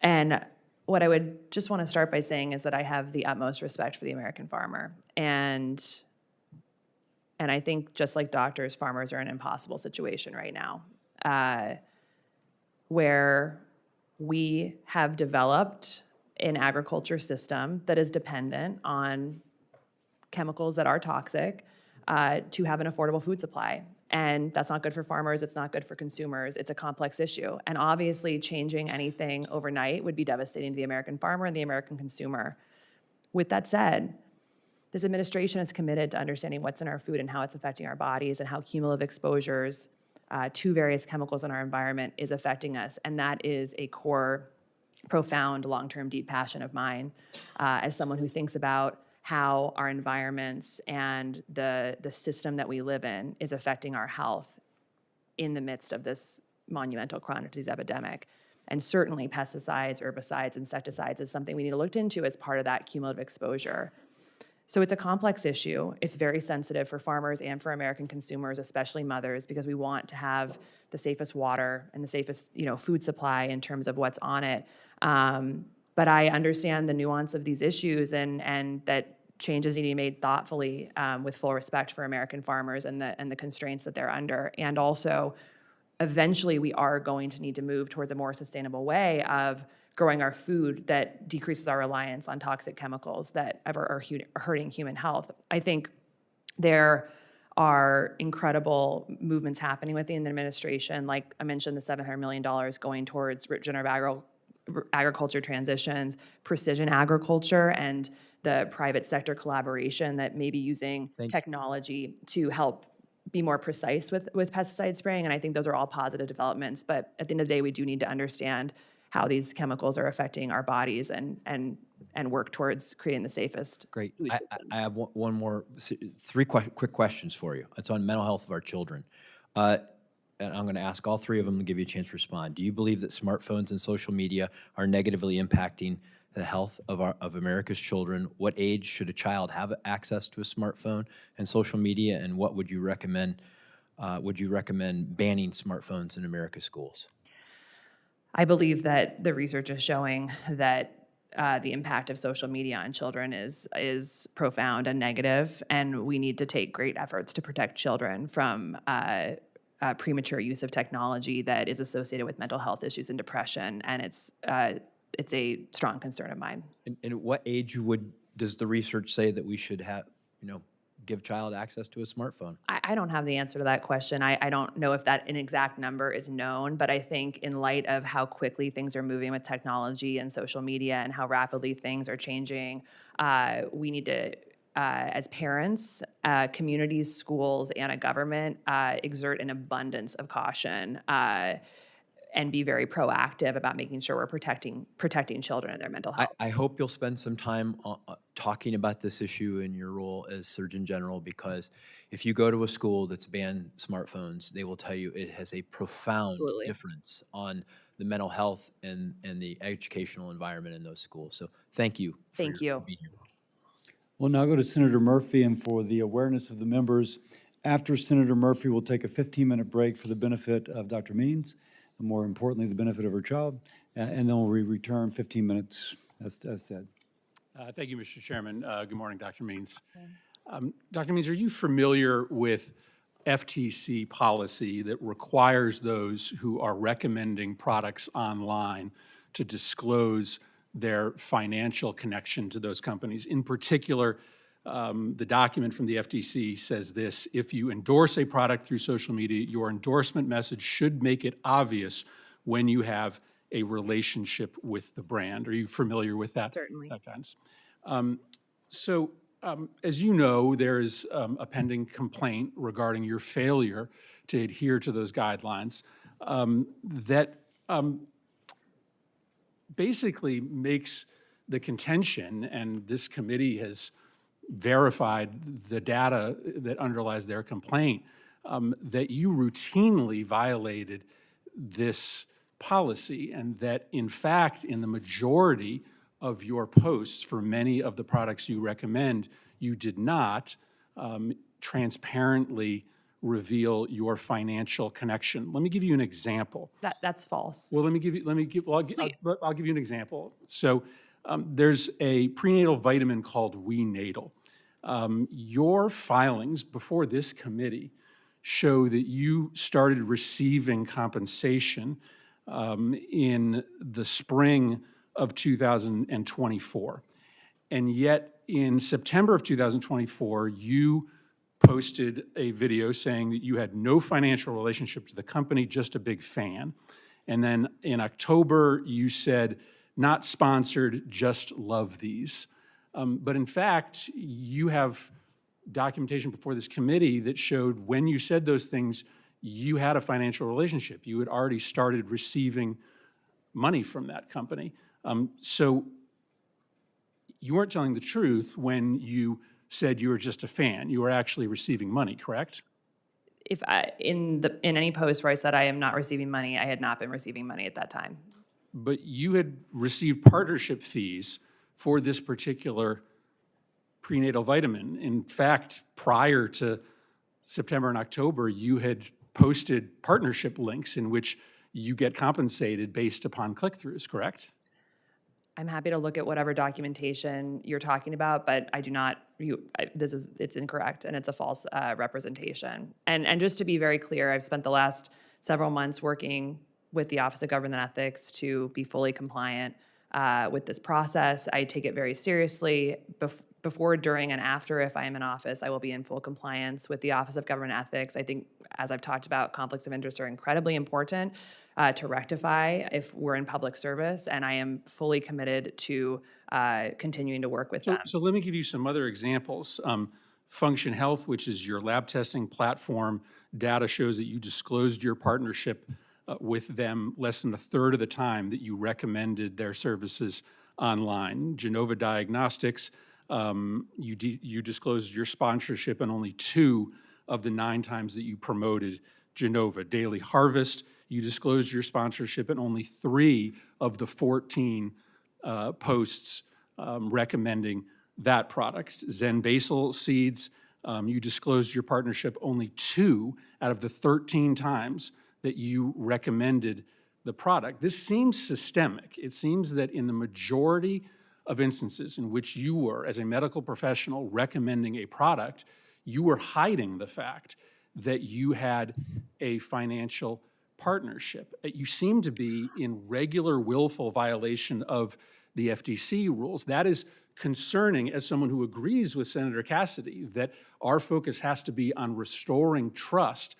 And what I would just want to start by saying is that I have the utmost respect for the American farmer. And I think just like doctors, farmers are in an impossible situation right now, where we have developed an agriculture system that is dependent on chemicals that are toxic to have an affordable food supply. And that's not good for farmers, it's not good for consumers, it's a complex issue. And obviously changing anything overnight would be devastating to the American farmer and the American consumer. With that said, this administration is committed to understanding what's in our food and how it's affecting our bodies and how cumulative exposures to various chemicals in our environment is affecting us. And that is a core, profound, long-term, deep passion of mine as someone who thinks about how our environments and the system that we live in is affecting our health in the midst of this monumental chronic disease epidemic. And certainly pesticides, herbicides, insecticides is something we need to look into as part of that cumulative exposure. So it's a complex issue. It's very sensitive for farmers and for American consumers, especially mothers, because we want to have the safest water and the safest, food supply in terms of what's on it. But I understand the nuance of these issues and that changes need to be made thoughtfully with full respect for American farmers and the constraints that they're under. And also, eventually we are going to need to move towards a more sustainable way of growing our food that decreases our reliance on toxic chemicals that are hurting human health. I think there are incredible movements happening within the administration. Like I mentioned, the $700 million going towards regenerative agriculture transitions, precision agriculture, and the private sector collaboration that may be using technology to help be more precise with pesticide spraying. And I think those are all positive developments. But at the end of the day, we do need to understand how these chemicals are affecting our bodies and work towards creating the safest Great. food system. I have one more, three quick questions for you. It's on mental health of our children. And I'm going to ask all three of them to give you a chance to respond. Do you believe that smartphones and social media are negatively impacting the health of America's children? What age should a child have access to a smartphone and social media, and what would you recommend? Would you recommend banning smartphones in America's schools? I believe that the research is showing that the impact of social media on children is profound and negative, and we need to take great efforts to protect children from premature use of technology that is associated with mental health issues and depression, and it's a strong concern of mine. And at what age does the research say that we should have, give child access to a smartphone? I don't have the answer to that question. I don't know if that an exact number is known, but I think in light of how quickly things are moving with technology and social media and how rapidly things are changing, we need to, as parents, communities, schools, and a government, exert an abundance of caution and be very proactive about making sure we're protecting children and their mental health. I hope you'll spend some time talking about this issue in your role as Surgeon General, because if you go to a school that's banned smartphones, they will tell you it has a profound Absolutely. difference on the mental health and the educational environment in those schools. So thank you. For being here. We'll now go to Senator Murphy, and for the awareness of the members, after Senator Murphy, we'll take a 15-minute break for the benefit of Dr. Means, and more importantly, the benefit of her child, and then we'll return 15 minutes, as said. Thank you, Mr. Chairman. Good morning, Dr. Means. Dr. Means, are you familiar with FTC policy that requires those who are recommending products online to disclose their financial connection to those companies? In particular, the document from the FTC says this: if you endorse a product through social media, your endorsement message should make it obvious when you have a relationship with the brand. Are you familiar with that? Certainly. That guidance. As you know, there is a pending complaint regarding your failure to adhere to those guidelines that basically makes the contention, and this committee has verified the data that underlies their complaint, that you routinely violated this policy, and that in fact, in the majority of your posts for many of the products you recommend, you did not transparently reveal your financial connection. Let me give you an example. That's false. Well, I'll give you an example. So there's a prenatal vitamin called WeNatal. Your filings before this committee show that you started receiving compensation in the spring of 2024. And yet in September of 2024, you posted a video saying that you had no financial relationship to the company, just a big fan. And then in October, you said, not sponsored, just love these. But in fact, you have documentation before this committee that showed when you said those things, you had a financial relationship. You had already started receiving money from that company. So you weren't telling the truth when you said you were just a fan. You were actually receiving money, correct? If in any post where I said I am not receiving money, I had not been receiving money at that time. But you had received partnership fees for this particular prenatal vitamin. In fact, prior to September and October, you had posted partnership links in which you get compensated based upon click-throughs, correct? I'm happy to look at whatever documentation you're talking about, but I do not, it's incorrect and it's a false representation. And just to be very clear, I've spent the last several months working with the Office of Government Ethics to be fully compliant with this process. I take it very seriously. Before, during, and after, if I am in office, I will be in full compliance with the Office of Government Ethics. I think, as I've talked about, conflicts of interest are incredibly important to rectify if we're in public service, and I am fully committed to continuing to work with them. So let me give you some other examples. Function Health, which is your lab testing platform, data shows that you disclosed your partnership with them less than a third of the time that you recommended their services online. Genova Diagnostics, you disclosed your sponsorship in only 2 of the 9 times that you promoted Genova. Daily Harvest, you disclosed your sponsorship in only 3 of the 14 posts recommending that product. Zen Basil Seeds, you disclosed your partnership only 2 out of the 13 times that you recommended the product. This seems systemic. It seems that in the majority of instances in which you were, as a medical professional, recommending a product, you were hiding the fact that you had a financial partnership. You seem to be in regular willful violation of the FTC rules. That is concerning as someone who agrees with Senator Cassidy that our focus has to be on restoring trust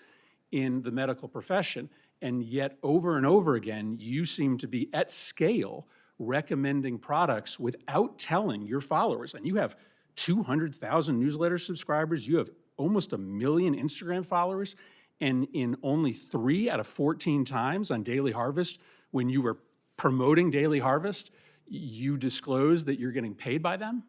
in the medical profession. And yet, over and over again, you seem to be at scale recommending products without telling your followers. And you have 200,000 newsletter subscribers. You have almost 1 million Instagram followers. And in only 3 out of 14 times on Daily Harvest, when you were promoting Daily Harvest, you disclosed that you're getting paid by them?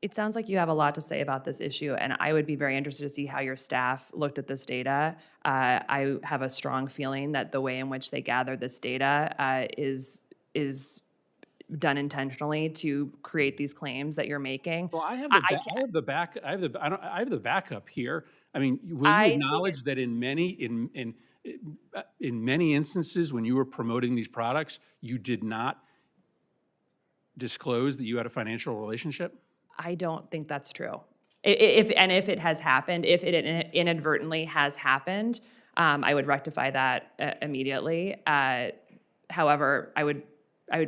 It sounds like you have a lot to say about this issue, and I would be very interested to see how your staff looked at this data. I have a strong feeling that the way in which they gather this data is done intentionally to create these claims that you're making. Well, I have the backup here. I mean, will you acknowledge that in many instances when you were promoting these products, you did not disclose that you had a financial relationship? I don't think that's true. If it has happened, if it inadvertently has happened, I would rectify that immediately. However, I would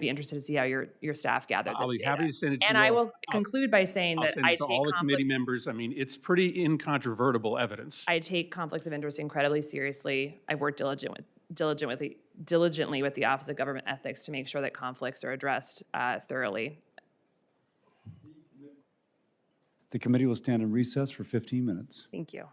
be interested to see how your staff gathered this data. I'll be happy to send it to you. And I will conclude by saying I'll that send it to all the committee members. I mean, it's pretty incontrovertible evidence. I take conflicts of interest incredibly seriously. I've worked diligently diligently with the Office of Government Ethics to make sure that conflicts are addressed thoroughly. The committee will stand in recess for 15 minutes. Thank you.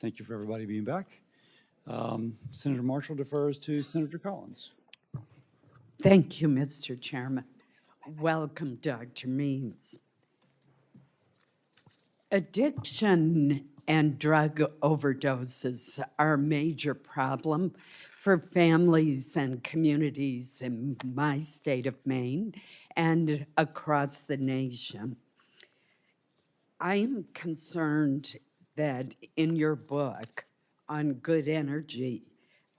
Thank you for everybody being back. Senator Marshall defers to Senator Collins. Thank you, Mr. Chairman. Welcome, Dr. Means. Addiction and drug overdoses are a major problem for families and communities in my state of Maine and across the nation. I am concerned that in your book on good energy,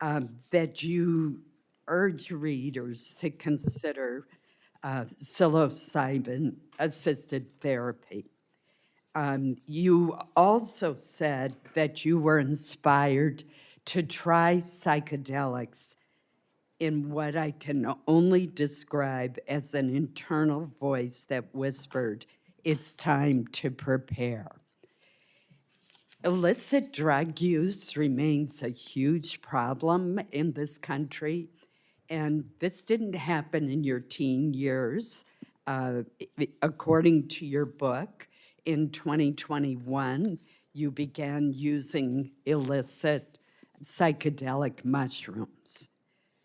that you urge readers to consider psilocybin-assisted therapy. You also said that you were inspired to try psychedelics in what I can only describe as an internal voice that whispered, "It's time to prepare." Illicit drug use remains a huge problem in this country, and this didn't happen in your teen years. According to your book, in 2021, you began using illicit psychedelic mushrooms.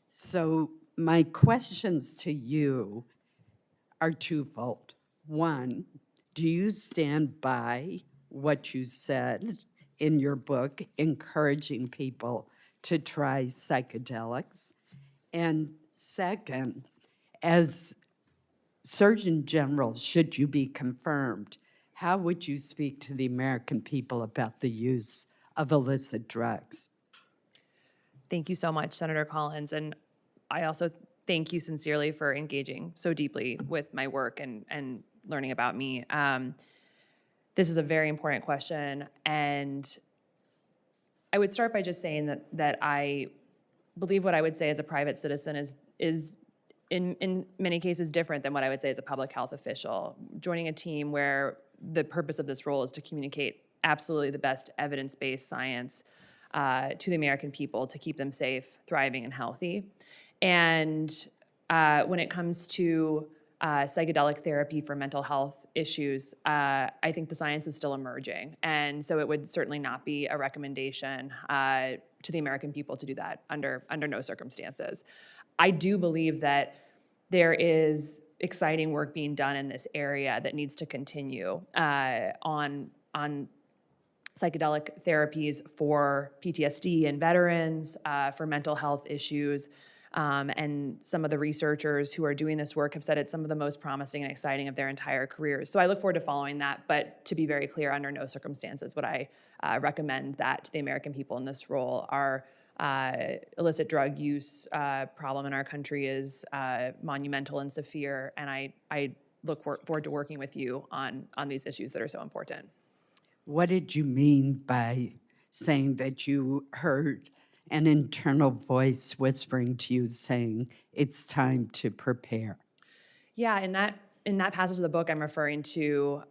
So my questions to you are twofold. One, do you stand by what you said in your book, encouraging people to try psychedelics? And second, as Surgeon General, should you be confirmed, how would you speak to the American people about the use of illicit drugs? Thank you so much, Senator Collins. And I also thank you sincerely for engaging so deeply with my work and learning about me. This is a very important question. And I would start by just saying that I believe what I would say as a private citizen is in many cases different than what I would say as a public health official. Joining a team where the purpose of this role is to communicate absolutely the best evidence-based science to the American people to keep them safe, thriving, and healthy. And when it comes to psychedelic therapy for mental health issues, I think the science is still emerging. And so it would certainly not be a recommendation to the American people to do that under no circumstances. I do believe that there is exciting work being done in this area that needs to continue on psychedelic therapies for PTSD and veterans, for mental health issues. And some of the researchers who are doing this work have said it's some of the most promising and exciting of their entire careers. So I look forward to following that, but to be very clear, under no circumstances would I recommend that to the American people in this role. Our illicit drug use problem in our country is monumental and severe, and I look forward to working with you on these issues that are so important. What did you mean by saying that you heard an internal voice whispering to you saying, "It's time to prepare"? Yeah, in that passage of the book, I'm referring to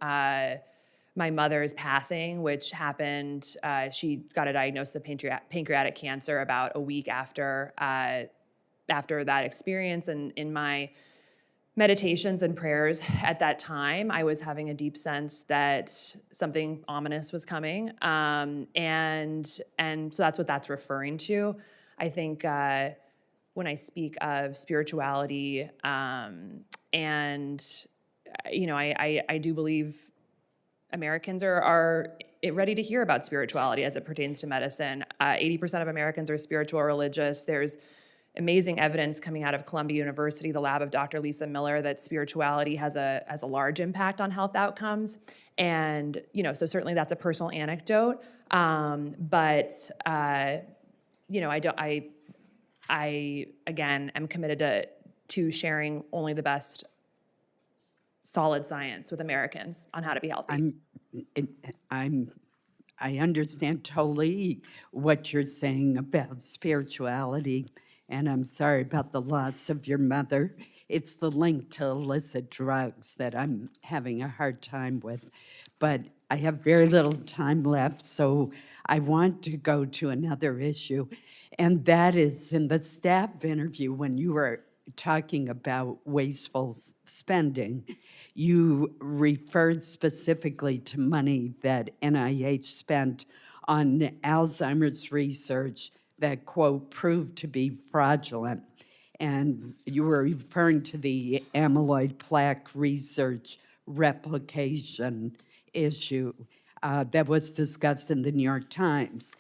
my mother's passing, which happened. She got a diagnosis of pancreatic cancer about a week after that experience. And in my meditations and prayers at that time, I was having a deep sense that something ominous was coming. And so that's what that's referring to. I think when I speak of spirituality, and I do believe Americans are ready to hear about spirituality as it pertains to medicine. 80% of Americans are spiritual or religious. There's amazing evidence coming out of Columbia University, the lab of Dr. Lisa Miller, that spirituality has a large impact on health outcomes. And, so certainly that's a personal anecdote. But I again am committed to sharing only the best solid science with Americans on how to be healthy. I understand totally what you're saying about spirituality, and I'm sorry about the loss of your mother. It's the link to illicit drugs that I'm having a hard time with. But I have very little time left, so I want to go to another issue, and that is in the staff interview when you were talking about wasteful spending, you referred specifically to money that NIH spent on Alzheimer's research that, quote, proved to be fraudulent. And you were referring to the amyloid plaque research replication issue that was discussed in the New York Times.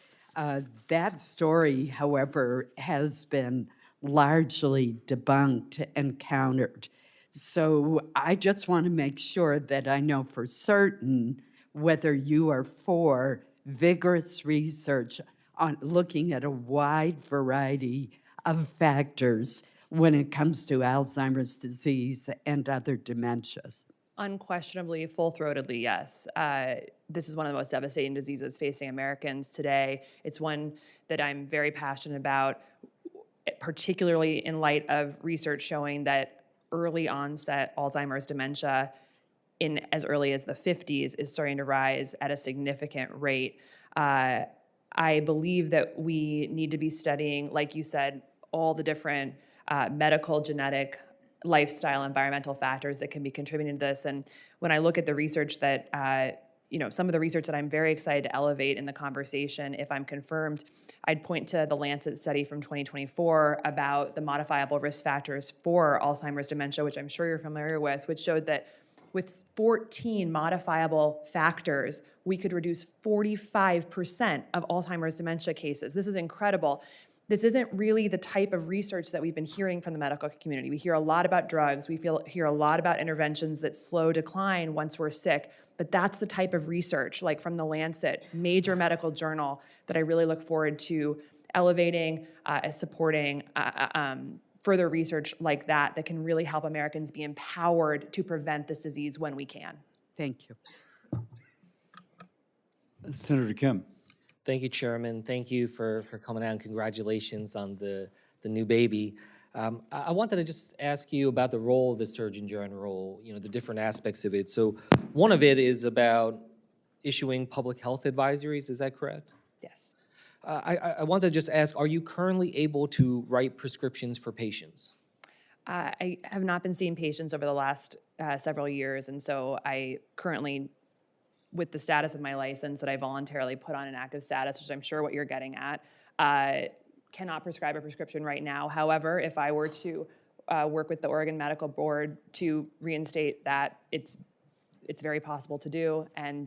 That story, however, has been largely debunked and countered. So I just want to make sure that I know for certain whether you are for vigorous research on looking at a wide variety of factors when it comes to Alzheimer's disease and other dementias. Unquestionably, full-throatedly, yes. This is one of the most devastating diseases facing Americans today. It's one that I'm very passionate about, particularly in light of research showing that early onset Alzheimer's dementia in as early as the 50s is starting to rise at a significant rate. I believe that we need to be studying, like you said, all the different medical, genetic, lifestyle, environmental factors that can be contributing to this. And when I look at the research that, some of the research that I'm very excited to elevate in the conversation, if I'm confirmed, I'd point to the Lancet study from 2024 about the modifiable risk factors for Alzheimer's dementia, which I'm sure you're familiar with, which showed that with 14 modifiable factors, we could reduce 45% of Alzheimer's dementia cases. This is incredible. This isn't really the type of research that we've been hearing from the medical community. We hear a lot about drugs. We hear a lot about interventions that slow decline once we're sick. But that's the type of research, like from the Lancet, major medical journal, that I really look forward to elevating, supporting further research like that can really help Americans be empowered to prevent this disease when we can. Thank you. Senator Kim. Thank you, Chairman. Thank you for coming out, and congratulations on the new baby. I wanted to just ask you about the role of the Surgeon General, the different aspects of it. So one of it is about issuing public health advisories, is that correct? Yes. I wanted to just ask, are you currently able to write prescriptions for patients? I have not been seeing patients over the last several years, and so I currently, with the status of my license that I voluntarily put on an active status, which I'm sure what you're getting at, cannot prescribe a prescription right now. However, if I were to work with the Oregon Medical Board to reinstate that, it's very possible to do. And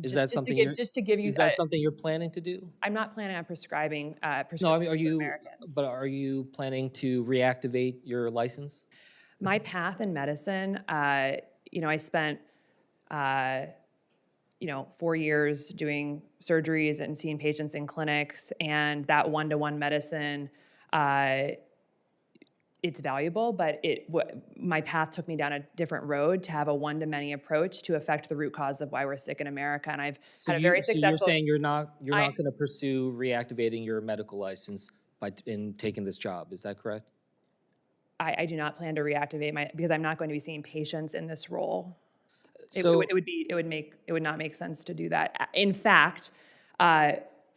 Is that something you're planning to do? I'm not planning on prescribing prescriptions No, I mean, to Americans. but are you planning to reactivate your license? My path in medicine, I spent 4 years doing surgeries and seeing patients in clinics, and that one-to-one medicine, it's valuable, but my path took me down a different road to have a one-to-many approach to affect the root cause of why we're sick in America. And I've had a very successful. So you're saying you're not going to pursue reactivating your medical license in taking this job, is that correct? I do not plan to reactivate because I'm not going to be seeing patients in this role. So It would not make sense to do that. In fact, for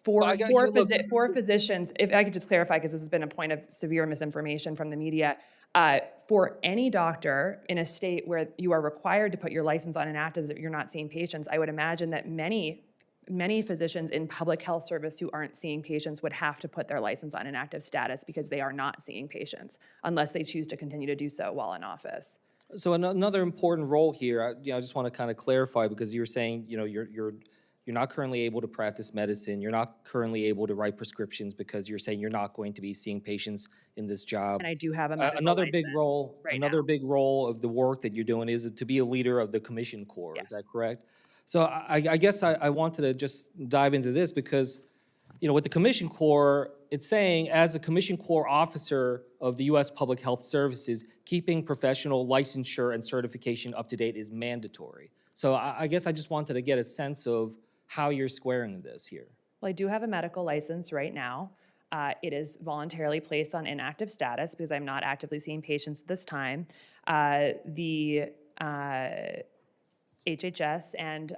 physicians, if I could just clarify, because this has been a point of severe misinformation from the media, for any doctor in a state where you are required to put your license on inactive if you're not seeing patients, I would imagine that many physicians in public health service who aren't seeing patients would have to put their license on inactive status because they are not seeing patients unless they choose to continue to do so while in office. So another important role here, I just want to kind of clarify, because you were saying, you're not currently able to practice medicine. You're not currently able to write prescriptions because you're saying you're not going to be seeing patients in this job. And I do have a medical another big license role. right Another now. big role of the work that you're doing is to be a leader of the Commission Corps. Yes. Is that correct? So I guess I wanted to just dive into this because, with the Commission Corps, it's saying, as a Commission Corps officer of the U.S. Public Health Services, keeping professional licensure and certification up to date is mandatory. So I guess I just wanted to get a sense of how you're squaring this here. Well, I do have a medical license right now. It is voluntarily placed on inactive status because I'm not actively seeing patients at this time. The HHS and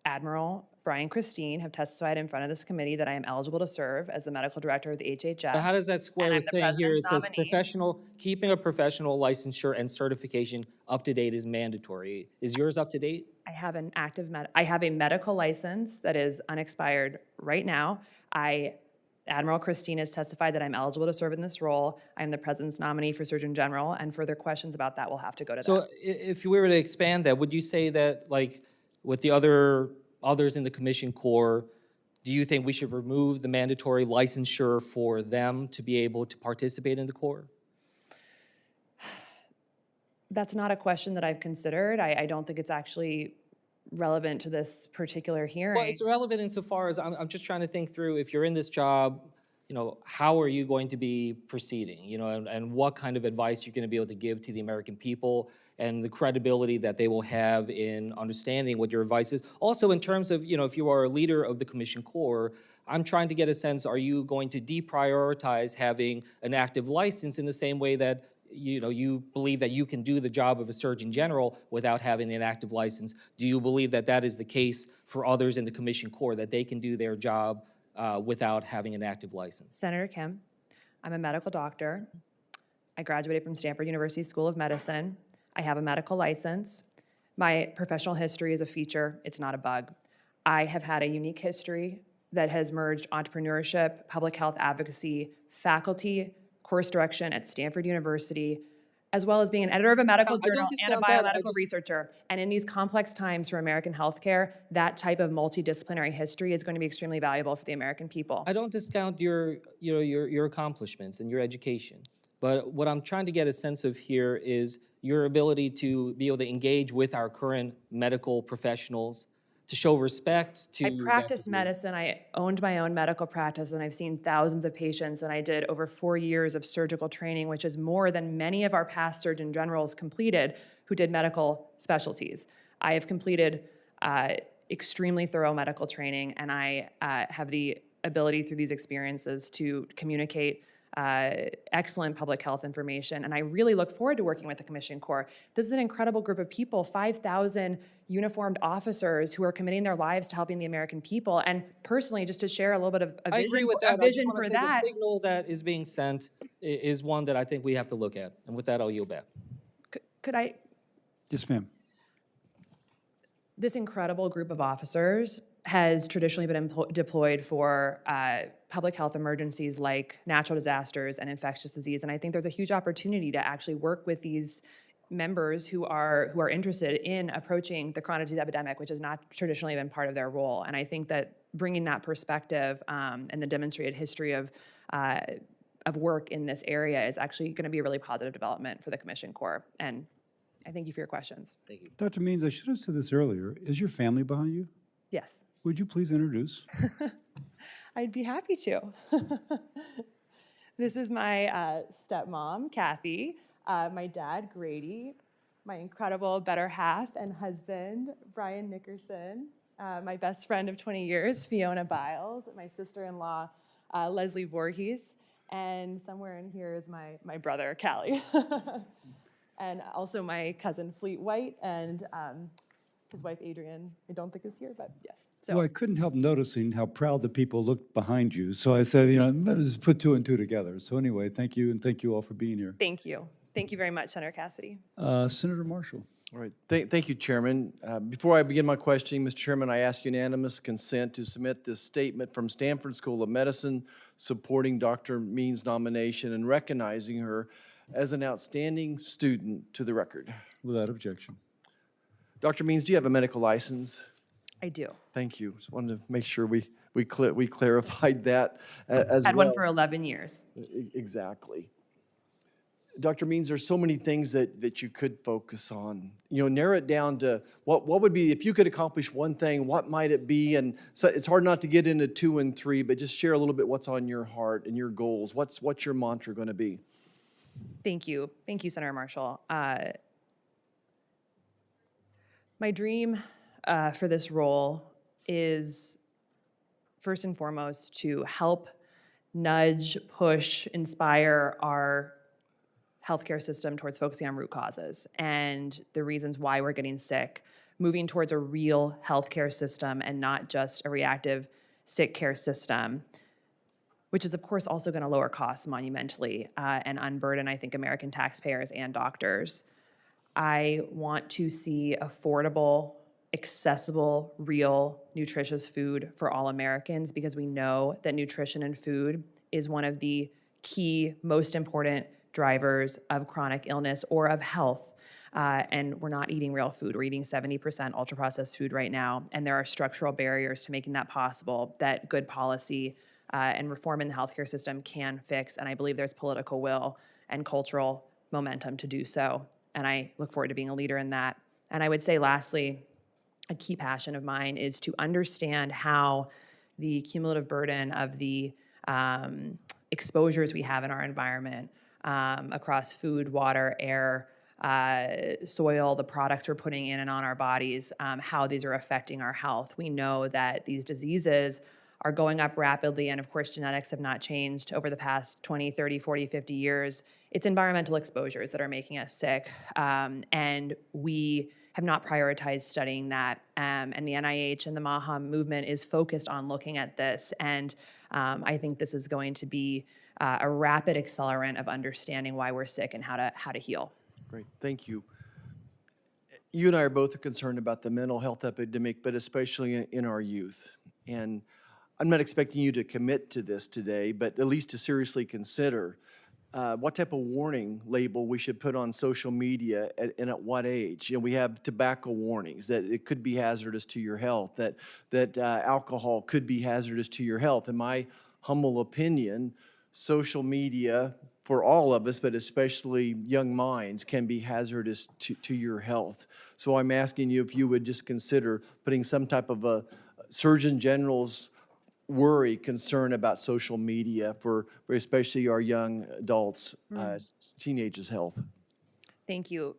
Admiral Brian Christine have testified in front of this committee that I am eligible to serve as the medical director of the HHS. But how does that square and I'm with the saying here, it president's says nominee. professional, keeping a professional licensure and certification up to date is mandatory? Is yours up to date? I have an I have a medical license that is unexpired right now. Admiral Christine has testified that I'm eligible to serve in this role. I am the president's nominee for Surgeon General, and further questions about that will have to go to So them. if we were to expand that, would you say that, like, with the others in the commission core, do you think we should remove the mandatory licensure for them to be able to participate in the core? That's not a question that I've considered. I don't think it's actually relevant to this particular hearing. Well, it's relevant insofar as I'm just trying to think through, if you're in this job, how are you going to be proceeding, and what kind of advice you're going to be able to give to the American people and the credibility that they will have in understanding what your advice is. Also, in terms of, if you are a leader of the commission core, I'm trying to get a sense, are you going to deprioritize having an active license in the same way that you believe that you can do the job of a Surgeon General without having an active license? Do you believe that that is the case for others in the commission core, that they can do their job without having an active license? Senator Kim, I'm a medical doctor. I graduated from Stanford University School of Medicine. I have a medical license. My professional history is a feature, it's not a bug. I have had a unique history that has merged entrepreneurship, public health advocacy, faculty, course direction at Stanford University, as well as being an editor of a medical I don't journal and a discount that. I biomedical just- researcher. And in these complex times for American healthcare, that type of multidisciplinary history is going to be extremely valuable for the American people. I don't discount your accomplishments and your education, but what I'm trying to get a sense of here is your ability to be able to engage with our current medical professionals, to show respect to. I practiced medicine. I owned my own medical practice, and I've seen thousands of patients, and I did over 4 years of surgical training, which is more than many of our past Surgeon Generals completed who did medical specialties. I have completed extremely thorough medical training, and I have the ability through these experiences to communicate excellent public health information, and I really look forward to working with the Commission Corps. This is an incredible group of people, 5,000 uniformed officers who are committing their lives to helping the American people. And personally, just to share a little bit of a I vision, agree with a that. I just vision want for to say the that. signal that is being sent is one that I think we have to look at. And with that, I'll yield back. Could I? Yes, ma'am. This incredible group of officers has traditionally been deployed for public health emergencies like natural disasters and infectious disease. And I think there's a huge opportunity to actually work with these members who are interested in approaching the chronic disease epidemic, which has not traditionally been part of their role. And I think that bringing that perspective and the demonstrated history of work in this area is actually going to be a really positive development for the Commission Corps. And I thank you for your questions. Thank you. Dr. Means, I should have said this earlier. Is your family behind you? Yes. Would you please introduce? I'd be happy to. This is my stepmom, Kathy, my dad, Grady, my incredible better half and husband, Brian Nickerson, my best friend of 20 years, Fiona Biles, my sister-in-law, Leslie Voorhees, and somewhere in here is my brother, Callie, and also my cousin, Fleet White, and his wife, Adrienne, I don't think is here, but yes. So. Well, I couldn't help noticing how proud the people looked behind you. So I said, let's put two and two together. So anyway, thank you, and thank you all for being here. Thank you. Thank you very much, Senator Cassidy. Senator Marshall. All right. Thank you, Chairman. Before I begin my questioning, Mr. Chairman, I ask unanimous consent to submit this statement from Stanford School of Medicine supporting Dr. Means' nomination and recognizing her as an outstanding student to the record. Without objection. Dr. Means, do you have a medical license? I do. Thank you. Just wanted to make sure we clarified that as well. Had one for 11 years. Exactly. Dr. Means, there's so many things that you could focus on. Narrow it down to what would be, if you could accomplish one thing, what might it be? And so it's hard not to get into 2 and 3, but just share a little bit what's on your heart and your goals. What's your mantra going to be? Thank you. Thank you, Senator Marshall. My dream for this role is, first and foremost, to help nudge, push, inspire our healthcare system towards focusing on root causes and the reasons why we're getting sick, moving towards a real healthcare system and not just a reactive sick care system, which is of course also going to lower costs monumentally and unburden, I think, American taxpayers and doctors. I want to see affordable, accessible, real, nutritious food for all Americans because we know that nutrition and food is one of the key, most important drivers of chronic illness or of health. And we're not eating real food. We're eating 70% ultra-processed food right now, and there are structural barriers to making that possible that good policy and reform in the healthcare system can fix, and I believe there's political will and cultural momentum to do so, and I look forward to being a leader in that. And I would say lastly, a key passion of mine is to understand how the cumulative burden of the exposures we have in our environment across food, water, air, soil, the products we're putting in and on our bodies, how these are affecting our health. We know that these diseases are going up rapidly, and of course genetics have not changed over the past 20, 30, 40, 50 years. It's environmental exposures that are making us sick, and we have not prioritized studying that, and the NIH and the MAHA movement is focused on looking at this, and I think this is going to be a rapid accelerant of understanding why we're sick and how to heal. Great, thank you. You and I are both concerned about the mental health epidemic, but especially in our youth. And I'm not expecting you to commit to this today, but at least to seriously consider what type of warning label we should put on social media and at what age. You know, we have tobacco warnings that it could be hazardous to your health, that alcohol could be hazardous to your health. In my humble opinion, social media for all of us, but especially young minds, can be hazardous to your health. So I'm asking you if you would just consider putting some type of a Surgeon General's concern about social media for especially our young adults, teenagers' health. Thank you.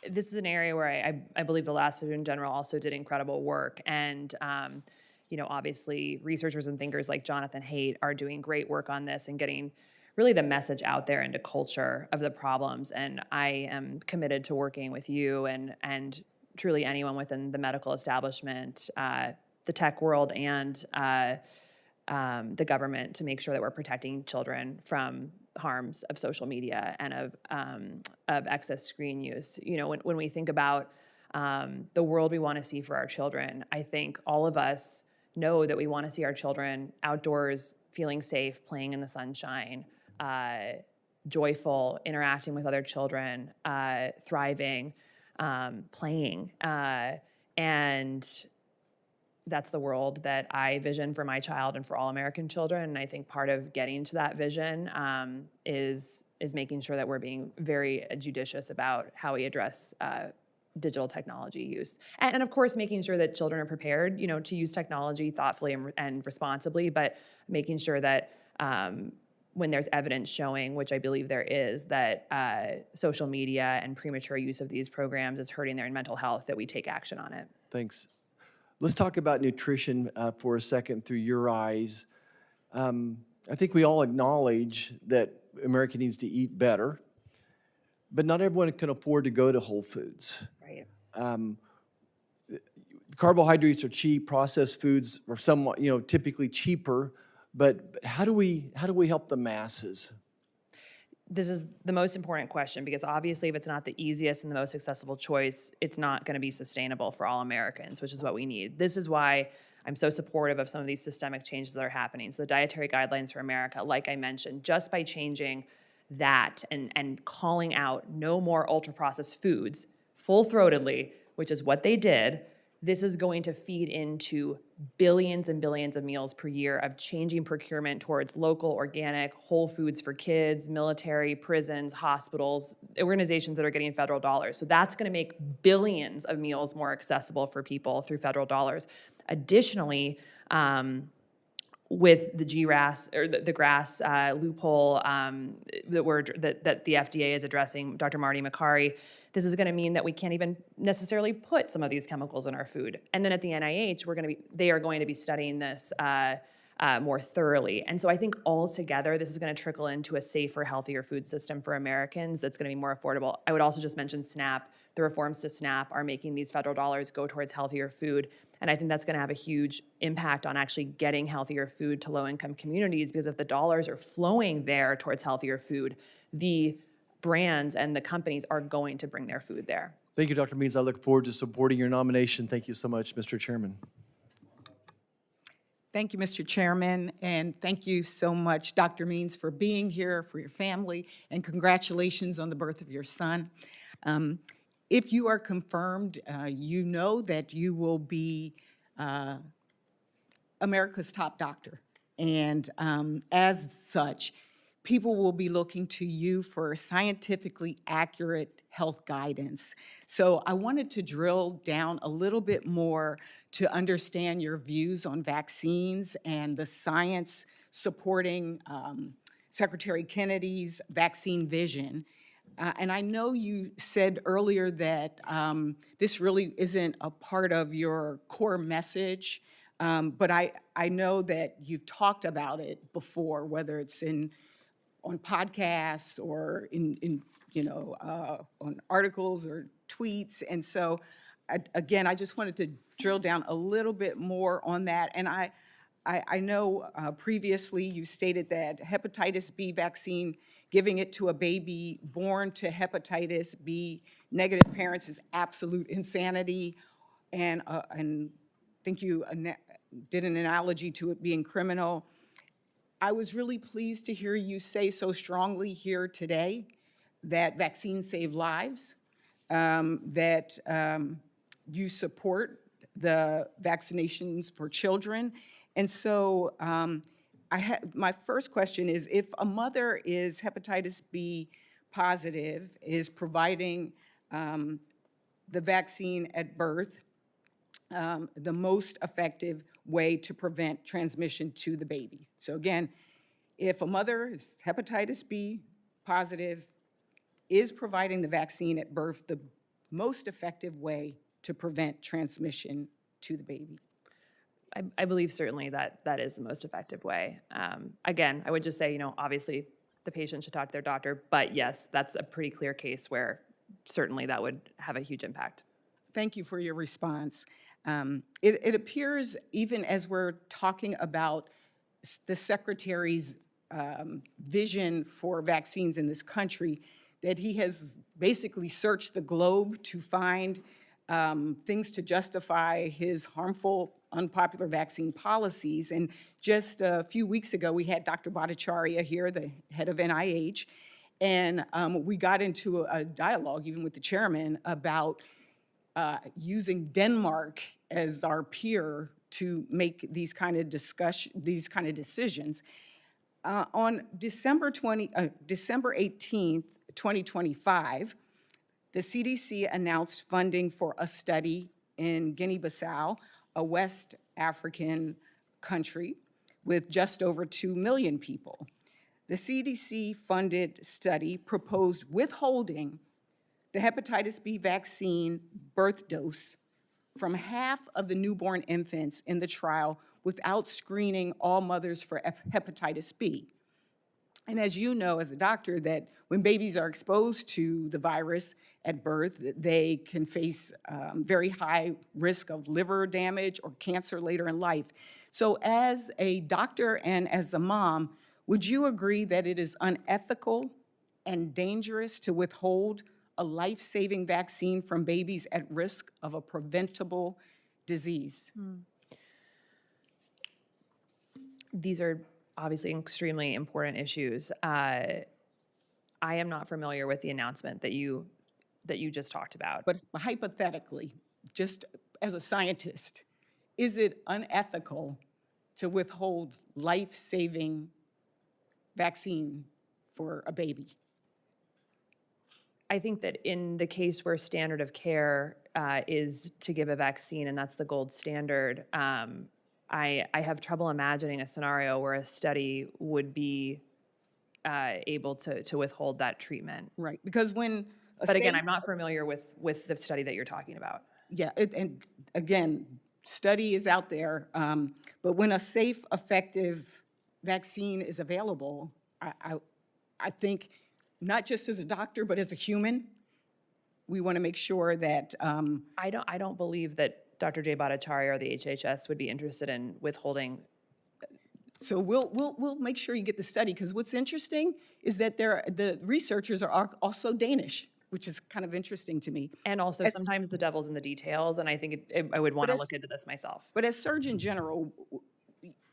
This is an area where I believe the last Surgeon General also did incredible work. And, you know, obviously researchers and thinkers like Jonathan Haidt are doing great work on this and getting really the message out there into culture of the problems. And I am committed to working with you and truly anyone within the medical establishment, the tech world, and the government to make sure that we're protecting children from harms of social media and of excess screen use. You know, when we think about the world we want to see for our children, I think all of us know that we want to see our children outdoors, feeling safe, playing in the sunshine, joyful, interacting with other children, thriving, playing, and that's the world that I vision for my child and for all American children. And I think part of getting to that vision is making sure that we're being very judicious about how we address digital technology use. And of course, making sure that children are prepared, you know, to use technology thoughtfully and responsibly, but making sure that when there's evidence showing, which I believe there is, that social media and premature use of these programs is hurting their mental health, that we take action on it. Thanks. Let's talk about nutrition for a second through your eyes. I think we all acknowledge that America needs to eat better, but not everyone can afford to go to Whole Foods. Right. Carbohydrates are cheap, processed foods are somewhat, you know, typically cheaper, but how do we help the masses? This is the most important question because obviously if it's not the easiest and the most accessible choice, it's not going to be sustainable for all Americans, which is what we need. This is why I'm so supportive of some of these systemic changes that are happening. So the Dietary Guidelines for America, like I mentioned, just by changing that and calling out no more ultra-processed foods full-throatedly, which is what they did, this is going to feed into billions and billions of meals per year of changing procurement towards local, organic, whole foods for kids, military, prisons, hospitals, organizations that are getting federal dollars. So that's going to make billions of meals more accessible for people through federal dollars. Additionally, with the GRAS or the GRAS loophole that the FDA is addressing, Dr. Marty Makary, this is going to mean that we can't even necessarily put some of these chemicals in our food. And then at the NIH, they are going to be studying this more thoroughly. And so I think altogether, this is going to trickle into a safer, healthier food system for Americans that's going to be more affordable. I would also just mention SNAP. The reforms to SNAP are making these federal dollars go towards healthier food. And I think that's going to have a huge impact on actually getting healthier food to low-income communities, because if the dollars are flowing there towards healthier food, the brands and the companies are going to bring their food there. Thank you, Dr. Means. I look forward to supporting your nomination. Thank you so much, Mr. Chairman. Thank you, Mr. Chairman, and thank you so much, Dr. Means, for being here, for your family, and congratulations on the birth of your son. If you are confirmed, you know that you will be America's top doctor. And as such, people will be looking to you for scientifically accurate health guidance. So I wanted to drill down a little bit more to understand your views on vaccines and the science supporting Secretary Kennedy's vaccine vision. And I know you said earlier that this really isn't a part of your core message, but I know that you've talked about it before, whether it's on podcasts or on articles or tweets. And so, again, I just wanted to drill down a little bit more on that. And I know previously you stated that hepatitis B vaccine, giving it to a baby born to hepatitis B negative parents is absolute insanity. And I think you did an analogy to it being criminal. I was really pleased to hear you say so strongly here today that vaccines save lives, that you support the vaccinations for children. And so my first question is, if a mother is hepatitis B positive, is providing the vaccine at birth, the most effective way to prevent transmission to the baby. So again, if a mother is hepatitis B positive, is providing the vaccine at birth the most effective way to prevent transmission to the baby? I believe certainly that is the most effective way. Again, I would just say, obviously the patient should talk to their doctor, but yes, that's a pretty clear case where certainly that would have a huge impact. Thank you for your response. It appears, even as we're talking about the Secretary's vision for vaccines in this country, that he has basically searched the globe to find things to justify his harmful, unpopular vaccine policies. And just a few weeks ago, we had Dr. Bhattacharya here, the head of NIH, and we got into a dialogue, even with the chairman, about using Denmark as our peer to make these kind of decisions. On December 18th, 2025, the CDC announced funding for a study in Guinea-Bissau, a West African country with just over 2 million people. The CDC-funded study proposed withholding the hepatitis B vaccine birth dose from half of the newborn infants in the trial without screening all mothers for hepatitis B. And as you know, as a doctor, that when babies are exposed to the virus at birth, they can face very high risk of liver damage or cancer later in life. So as a doctor and as a mom, would you agree that it is unethical and dangerous to withhold a life-saving vaccine from babies at risk of a preventable disease? These are obviously extremely important issues. I am not familiar with the announcement that you just talked about. But hypothetically, just as a scientist, is it unethical to withhold life-saving vaccine for a baby? I think that in the case where standard of care is to give a vaccine, and that's the gold standard, I have trouble imagining a scenario where a study would be able to withhold that treatment. Right, because when But again, I'm not familiar with the study that you're talking about. Yeah, and again, study is out there, but when a safe, effective vaccine is available, I think, not just as a doctor, but as a human, we want to make sure that, I don't believe that Dr. Jay Bhattacharya or the HHS would be interested in withholding. so we'll make sure you get the study, because what's interesting is that the researchers are also Danish, which is kind of interesting to me. And also, sometimes the devil's in the details, and I think I would want to look into this myself. But as Surgeon General,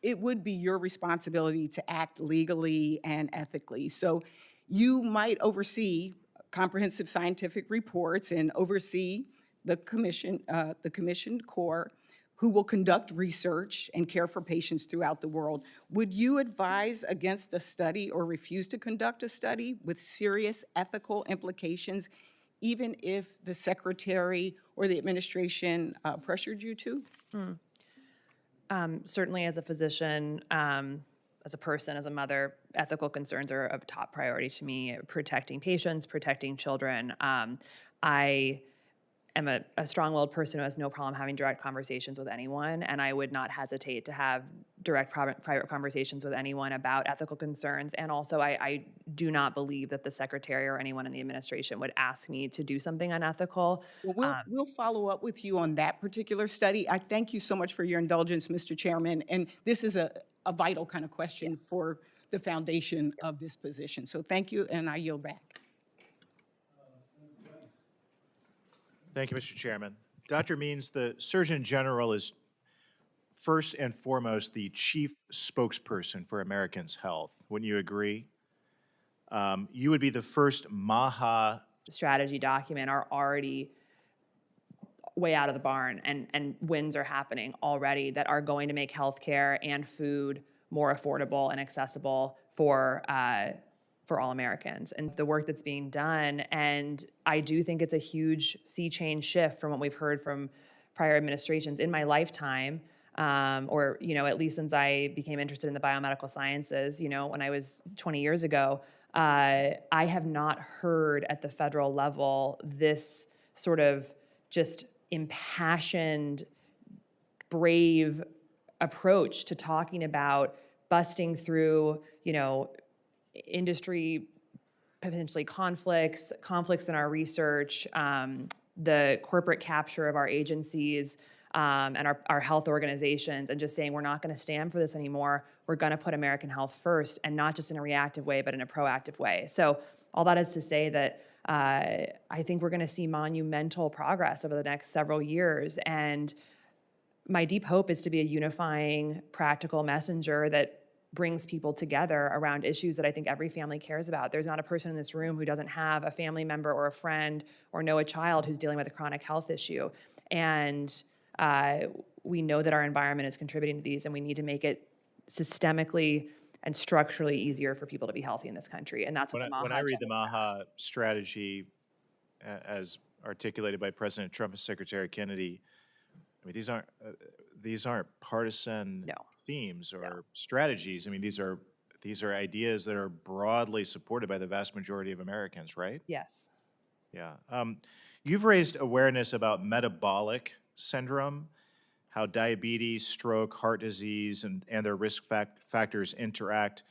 it would be your responsibility to act legally and ethically. So you might oversee comprehensive scientific reports and oversee the commissioned corps who will conduct research and care for patients throughout the world. Would you advise against a study or refuse to conduct a study with serious ethical implications, even if the secretary or the administration pressured you to? Certainly as a physician, as a person, as a mother, ethical concerns are of top priority to me, protecting patients, protecting children. I am a strong-willed person who has no problem having direct conversations with anyone, and I would not hesitate to have direct private conversations with anyone about ethical concerns. And also, I do not believe that the secretary or anyone in the administration would ask me to do something unethical. Well, we'll follow up with you on that particular study. I thank you so much for your indulgence, Mr. Chairman, and this is a vital kind of question for the foundation of this position. So thank you, and I yield back. Thank you, Mr. Chairman. Dr. Means, the Surgeon General is first and foremost the chief spokesperson for Americans' health. Wouldn't you agree? You would be the first MAHA Strategy document are already way out of the barn, and wins are happening already that are going to make healthcare and food more affordable and accessible for all Americans, and the work that's being done. And I do think it's a huge sea change shift from what we've heard from prior administrations in my lifetime, or, at least since I became interested in the biomedical sciences, when I was 20 years ago. I have not heard at the federal level this sort of just impassioned, brave approach to talking about busting through, industry potentially conflicts in our research, the corporate capture of our agencies, and our health organizations, and just saying we're not going to stand for this anymore. We're going to put American health first, and not just in a reactive way, but in a proactive way. So all that is to say that I think we're going to see monumental progress over the next several years. And my deep hope is to be a unifying, practical messenger that brings people together around issues that I think every family cares about. There's not a person in this room who doesn't have a family member or a friend or know a child who's dealing with a chronic health issue. And we know that our environment is contributing to these, and we need to make it systemically and structurally easier for people to be healthy in this country. And that's what the MAHA When I read the agenda is about. MAHA strategy as articulated by President Trump and Secretary Kennedy, I mean, these aren't partisan themes or strategies. I mean, these are ideas that are broadly supported by the vast majority of Americans, right? Yes. Yeah. You've raised awareness about metabolic syndrome, how diabetes, stroke, heart disease, and their risk factors interact.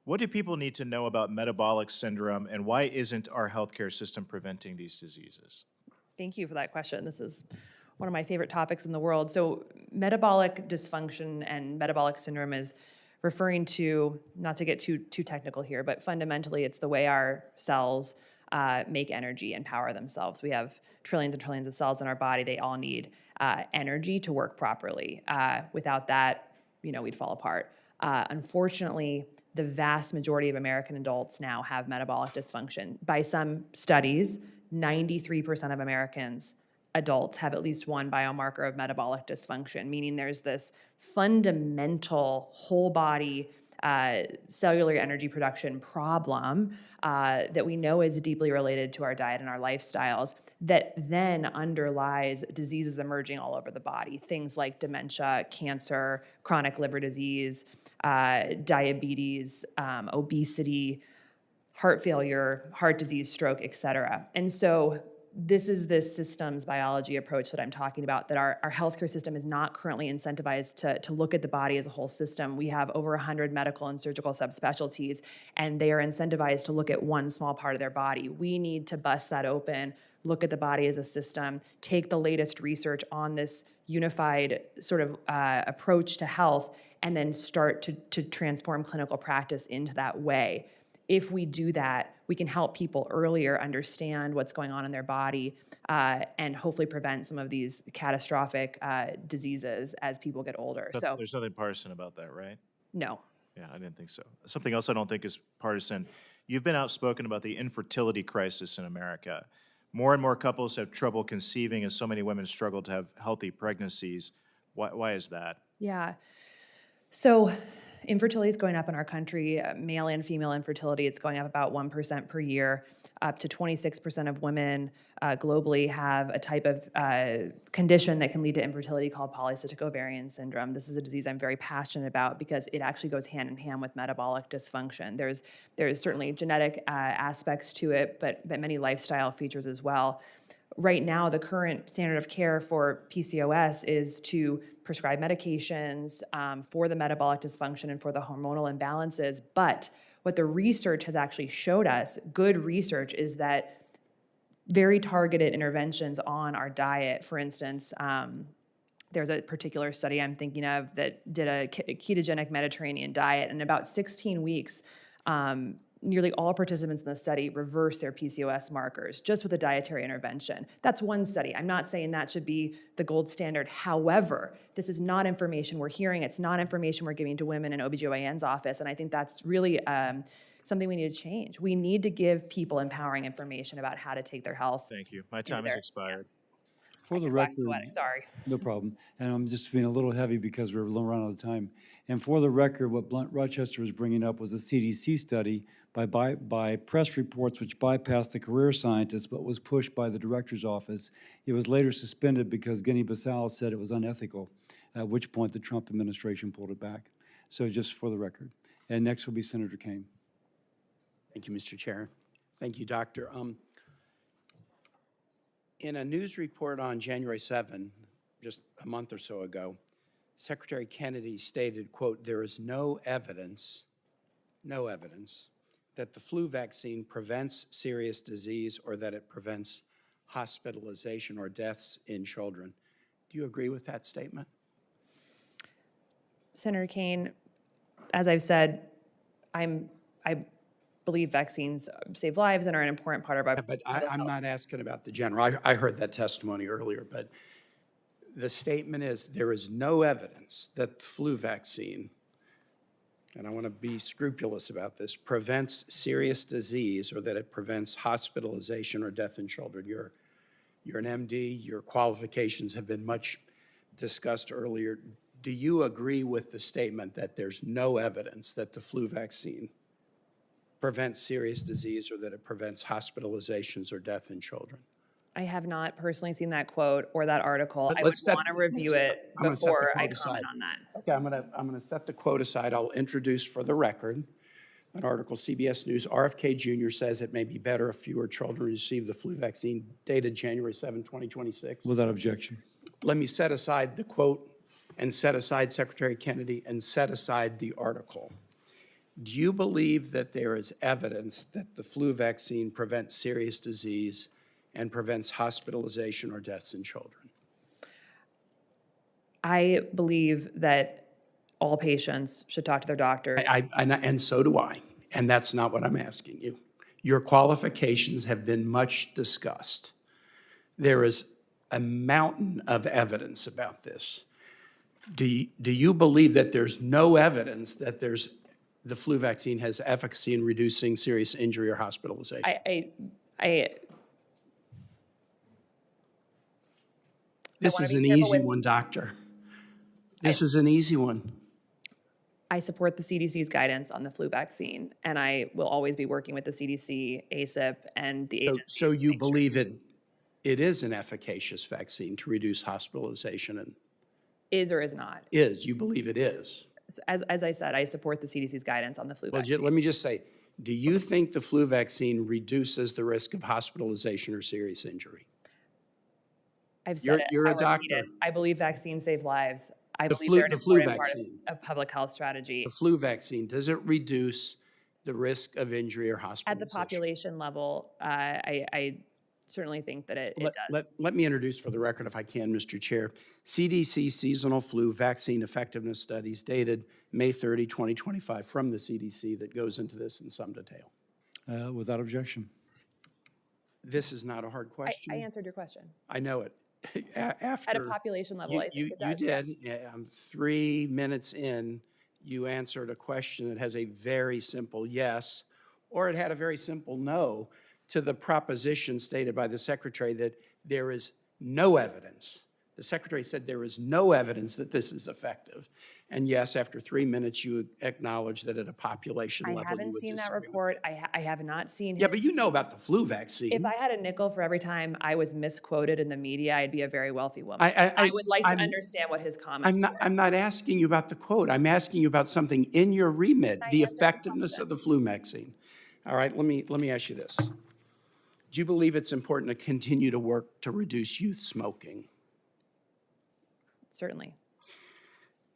What do people need to know about metabolic syndrome, and why isn't our healthcare system preventing these diseases? Thank you for that question. This is one of my favorite topics in the world. So metabolic dysfunction and metabolic syndrome is referring to, not to get too technical here, but fundamentally it's the way our cells make energy and power themselves. We have trillions and trillions of cells in our body. They all need energy to work properly. Without that, we'd fall apart. Unfortunately, the vast majority of American adults now have metabolic dysfunction. By some studies, 93% of Americans, adults, have at least one biomarker of metabolic dysfunction, meaning there's this fundamental whole body cellular energy production problem that we know is deeply related to our diet and our lifestyles, that then underlies diseases emerging all over the body, things like dementia, cancer, chronic liver disease, diabetes, obesity, heart failure, heart disease, stroke, et cetera. And so this is this systems biology approach that I'm talking about, that our healthcare system is not currently incentivized to look at the body as a whole system. We have over 100 medical and surgical subspecialties, and they are incentivized to look at one small part of their body. We need to bust that open, look at the body as a system, take the latest research on this unified sort of approach to health, and then start to transform clinical practice into that way. If we do that, we can help people earlier understand what's going on in their body and hopefully prevent some of these catastrophic diseases as people get older. But So, there's nothing partisan about that, right? no. Yeah, I didn't think so. Something else I don't think is partisan. You've been outspoken about the infertility crisis in America. More and more couples have trouble conceiving as so many women struggle to have healthy pregnancies. Why is that? Yeah. So infertility is going up in our country, male and female infertility. It's going up about 1% per year. Up to 26% of women globally have a type of condition that can lead to infertility called polycystic ovarian syndrome. This is a disease I'm very passionate about because it actually goes hand in hand with metabolic dysfunction. There's certainly genetic aspects to it, but many lifestyle features as well. Right now, the current standard of care for PCOS is to prescribe medications for the metabolic dysfunction and for the hormonal imbalances. But what the research has actually showed us, good research, is that very targeted interventions on our diet, for instance, there's a particular study I'm thinking of that did a ketogenic Mediterranean diet, and in about 16 weeks, nearly all participants in the study reversed their PCOS markers just with a dietary intervention. That's one study. I'm not saying that should be the gold standard. However, this is not information we're hearing. It's not information we're giving to women in OBGYN's office, and I think that's really something we need to change. We need to give people empowering information about how to take their health. Thank you. My time has expired. For the Wax record, poetic, sorry. no problem. And I'm just being a little heavy because we're running out of time. And for the record, what Blunt Rochester was bringing up was a CDC study by press reports which bypassed the career scientists but was pushed by the director's office. It was later suspended because Guinea-Bissau said it was unethical, at which point the Trump administration pulled it back. So just for the record. And next will be Senator Kane. Thank you, Mr. Chair. Thank you, Doctor. In a news report on January 7, just a month or so ago, Secretary Kennedy stated, quote, "There is no evidence that the flu vaccine prevents serious disease or that it prevents hospitalization or deaths in children." Do you agree with that statement? Senator Kane, as I've said, I believe vaccines save lives and are an important part of our. But I'm not asking about the general. I heard that testimony earlier, but the statement is there is no evidence that the flu vaccine, and I want to be scrupulous about this, prevents serious disease or that it prevents hospitalization or death in children. You're an MD. Your qualifications have been much discussed earlier. Do you agree with the statement that there's no evidence that the flu vaccine prevents serious disease or that it prevents hospitalizations or death in children? I have not personally seen that quote or that article. I would Let's set- want to review it I'm gonna set the before I quote aside. comment on that. Okay, I'm gonna set the quote aside. I'll introduce for the record an article, CBS News. RFK Jr. says it may be better if fewer children receive the flu vaccine, dated January 7, 2026. Without objection. Let me set aside the quote and set aside Secretary Kennedy and set aside the article. Do you believe that there is evidence that the flu vaccine prevents serious disease and prevents hospitalization or deaths in children? I believe that all patients should talk to their doctors. And so do I, and that's not what I'm asking you. Your qualifications have been much discussed. There is a mountain of evidence about this. Do you believe that there's no evidence that the flu vaccine has efficacy in reducing serious injury or hospitalization? This is an easy one, doctor. This is an easy one. I support the CDC's guidance on the flu vaccine, and I will always be working with the CDC, ACIP, and the agencies. So you believe it is an efficacious vaccine to reduce hospitalization and Is or is not? you believe it is? As I said, I support the CDC's guidance on the flu Well, vaccine. let me just say, Do you think the flu vaccine reduces the risk of hospitalization or serious injury? I've You're- said it. you're a I'll repeat doctor. it. I believe vaccines save lives. I The believe flu- they're an the flu important part vaccine. of public health strategy. The flu vaccine, does it reduce the risk of injury or At hospitalization? the population level, I certainly think that it does. Let me introduce for the record, if I can, Mr. Chair. CDC seasonal flu vaccine effectiveness studies dated May 30, 2025, from the CDC that goes into this in some detail. Without objection. This is not a hard question. I answered your question. I know it. After. At a population level, I think it does. You did. yes. 3 minutes in, you answered a question that has a very simple yes, or it had a very simple no to the proposition stated by the Secretary that there is no evidence. The Secretary said there is no evidence that this is effective. And yes, after 3 minutes, you acknowledge that at a population I level, you haven't would seen that disagree with report. it. I have not seen Yeah, but his- you know about the flu vaccine. If I had a nickel for every time I was misquoted in the media, I'd be a very wealthy woman. I- would like to I'm- understand what his comments were. I'm not asking you about the quote. I'm asking you about something in your remit, the effectiveness of the flu vaccine. All right, let me ask you this. Do you believe it's important to continue to work to reduce youth smoking? Certainly.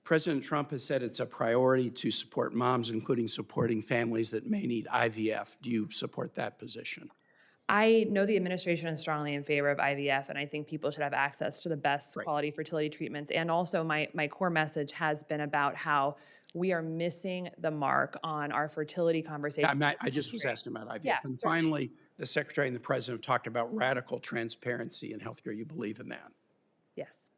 President Trump has said it's a priority to support moms, including supporting families that may need IVF. Do you support that position? I know the administration is strongly in favor of IVF, and I think people should have access to the best Right. quality fertility treatments. And also, my core message has been about how we are missing the mark on our fertility conversation. I just was asking about IVF. Yeah, And certainly. finally, the Secretary and the President have talked about radical transparency in healthcare. You believe in that? Yes.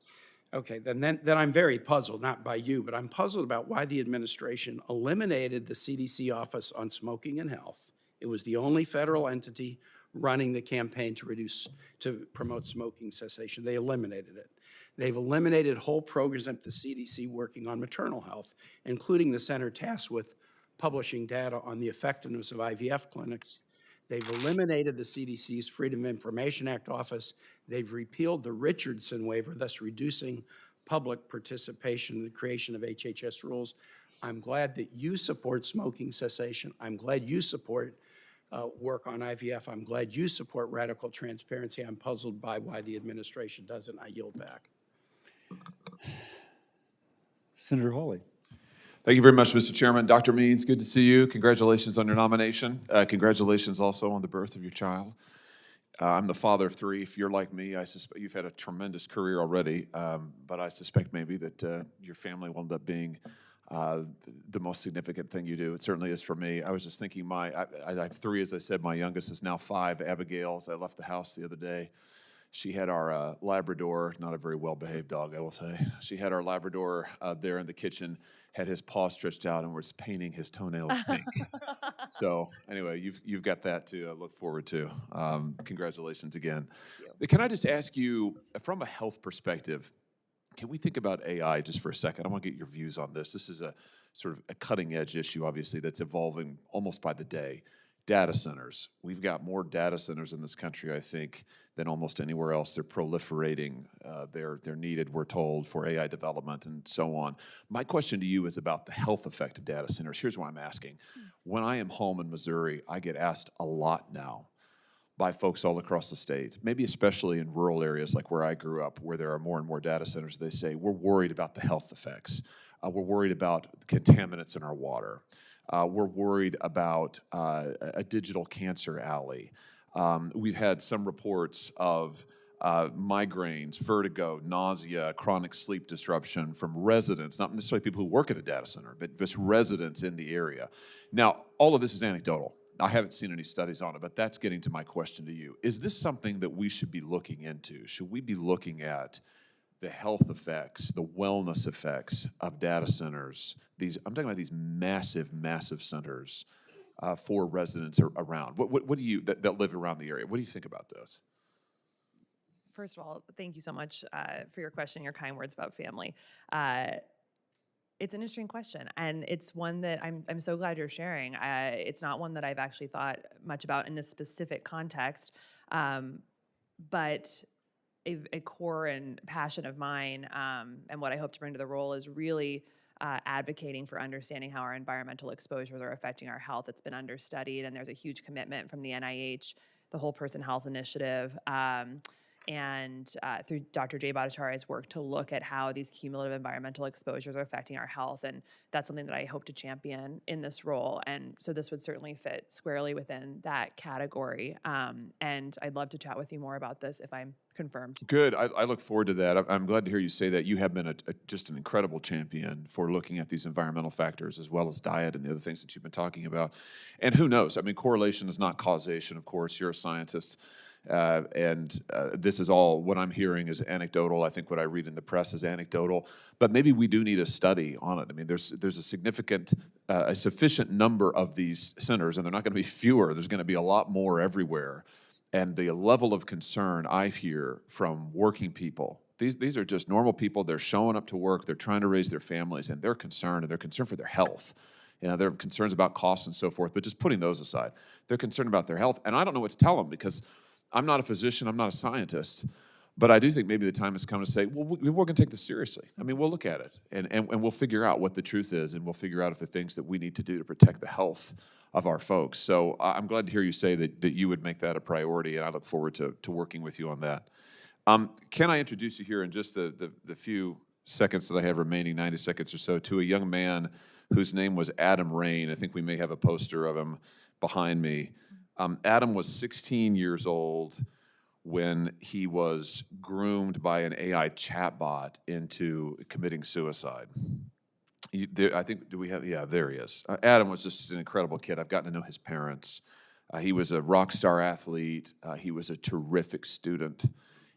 Okay, then I'm very puzzled, not by you, but I'm puzzled about why the administration eliminated the CDC Office on Smoking and Health. It was the only federal entity running the campaign to promote smoking cessation. They eliminated it. They've eliminated whole programs at the CDC working on maternal health, including the center tasked with publishing data on the effectiveness of IVF clinics. They've eliminated the CDC's Freedom of Information Act office. They've repealed the Richardson waiver, thus reducing public participation in the creation of HHS rules. I'm glad that you support smoking cessation. I'm glad you support work on IVF. I'm glad you support radical transparency. I'm puzzled by why the administration doesn't. I yield back. Senator Hawley. Thank you very much, Mr. Chairman. Dr. Means, good to see you. Congratulations on your nomination. Congratulations also on the birth of your child. I'm the father of 3. If you're like me, I suspect you've had a tremendous career already, but I suspect maybe that your family will end up being the most significant thing you do. It certainly is for me. I was just thinking I have 3, as I said. My youngest is now 5, Abigail. As I left the house the other day, she had our Labrador, not a very well-behaved dog, I will say. She had our Labrador there in the kitchen, had his paw stretched out and was painting his toenails pink. So anyway, you've got that to look forward to. Congratulations again. Can I just ask you, from a health perspective, can we think about AI just for a second? I want to get your views on this. This is a sort of a cutting-edge issue, obviously, that's evolving almost by the day. Data centers. We've got more data centers in this country, I think, than almost anywhere else. They're proliferating. They're needed, we're told, for AI development and so on. My question to you is about the health effect of data centers. Here's what I'm asking. When I am home in Missouri, I get asked a lot now by folks all across the state, maybe especially in rural areas like where I grew up, where there are more and more data centers. They say, we're worried about the health effects. We're worried about contaminants in our water. We're worried about a digital cancer alley. We've had some reports of migraines, vertigo, nausea, chronic sleep disruption from residents, not necessarily people who work at a data center, but just residents in the area. Now, all of this is anecdotal. I haven't seen any studies on it, but that's getting to my question to you. Is this something that we should be looking into? Should we be looking at the health effects, the wellness effects of data centers? I'm talking about these massive, massive centers for residents around. What do you, that live around the area, what do you think about this? First of all, thank you so much for your question, your kind words about family. It's an interesting question, and it's one that I'm so glad you're sharing. It's not one that I've actually thought much about in this specific context, but a core and passion of mine, and what I hope to bring to the role is really advocating for understanding how our environmental exposures are affecting our health. It's been understudied, and there's a huge commitment from the NIH, the Whole Person Health Initiative, and through Dr. Jay Bhattacharya's work to look at how these cumulative environmental exposures are affecting our health. And that's something that I hope to champion in this role. And so this would certainly fit squarely within that category. And I'd love to chat with you more about this if I'm confirmed. Good. I look forward to that. I'm glad to hear you say that. You have been just an incredible champion for looking at these environmental factors as well as diet and the other things that you've been talking about. And who knows? I mean, correlation is not causation, of course. You're a scientist. This is all, what I'm hearing is anecdotal. I think what I read in the press is anecdotal. But maybe we do need a study on it. I mean, there's a sufficient number of these centers, and they're not going to be fewer. There's going to be a lot more everywhere. And the level of concern I hear from working people, these are just normal people. They're showing up to work. They're trying to raise their families, and they're concerned for their health. You know, there are concerns about costs and so forth, but just putting those aside, they're concerned about their health. And I don't know what to tell them because I'm not a physician, I'm not a scientist, but I do think maybe the time has come to say, well, we're going to take this seriously. I mean, we'll look at it, and we'll figure out what the truth is, and we'll figure out if there are things that we need to do to protect the health of our folks. So I'm glad to hear you say that you would make that a priority, and I look forward to working with you on that. Can I introduce you here in just the few seconds that I have remaining, 90 seconds or so, to a young man whose name was Adam Rain. I think we may have a poster of him behind me. Adam was 16 years old when he was groomed by an AI chatbot into committing suicide. I think, do we have, yeah, there he is. Adam was just an incredible kid. I've gotten to know his parents. He was a rock star athlete. He was a terrific student.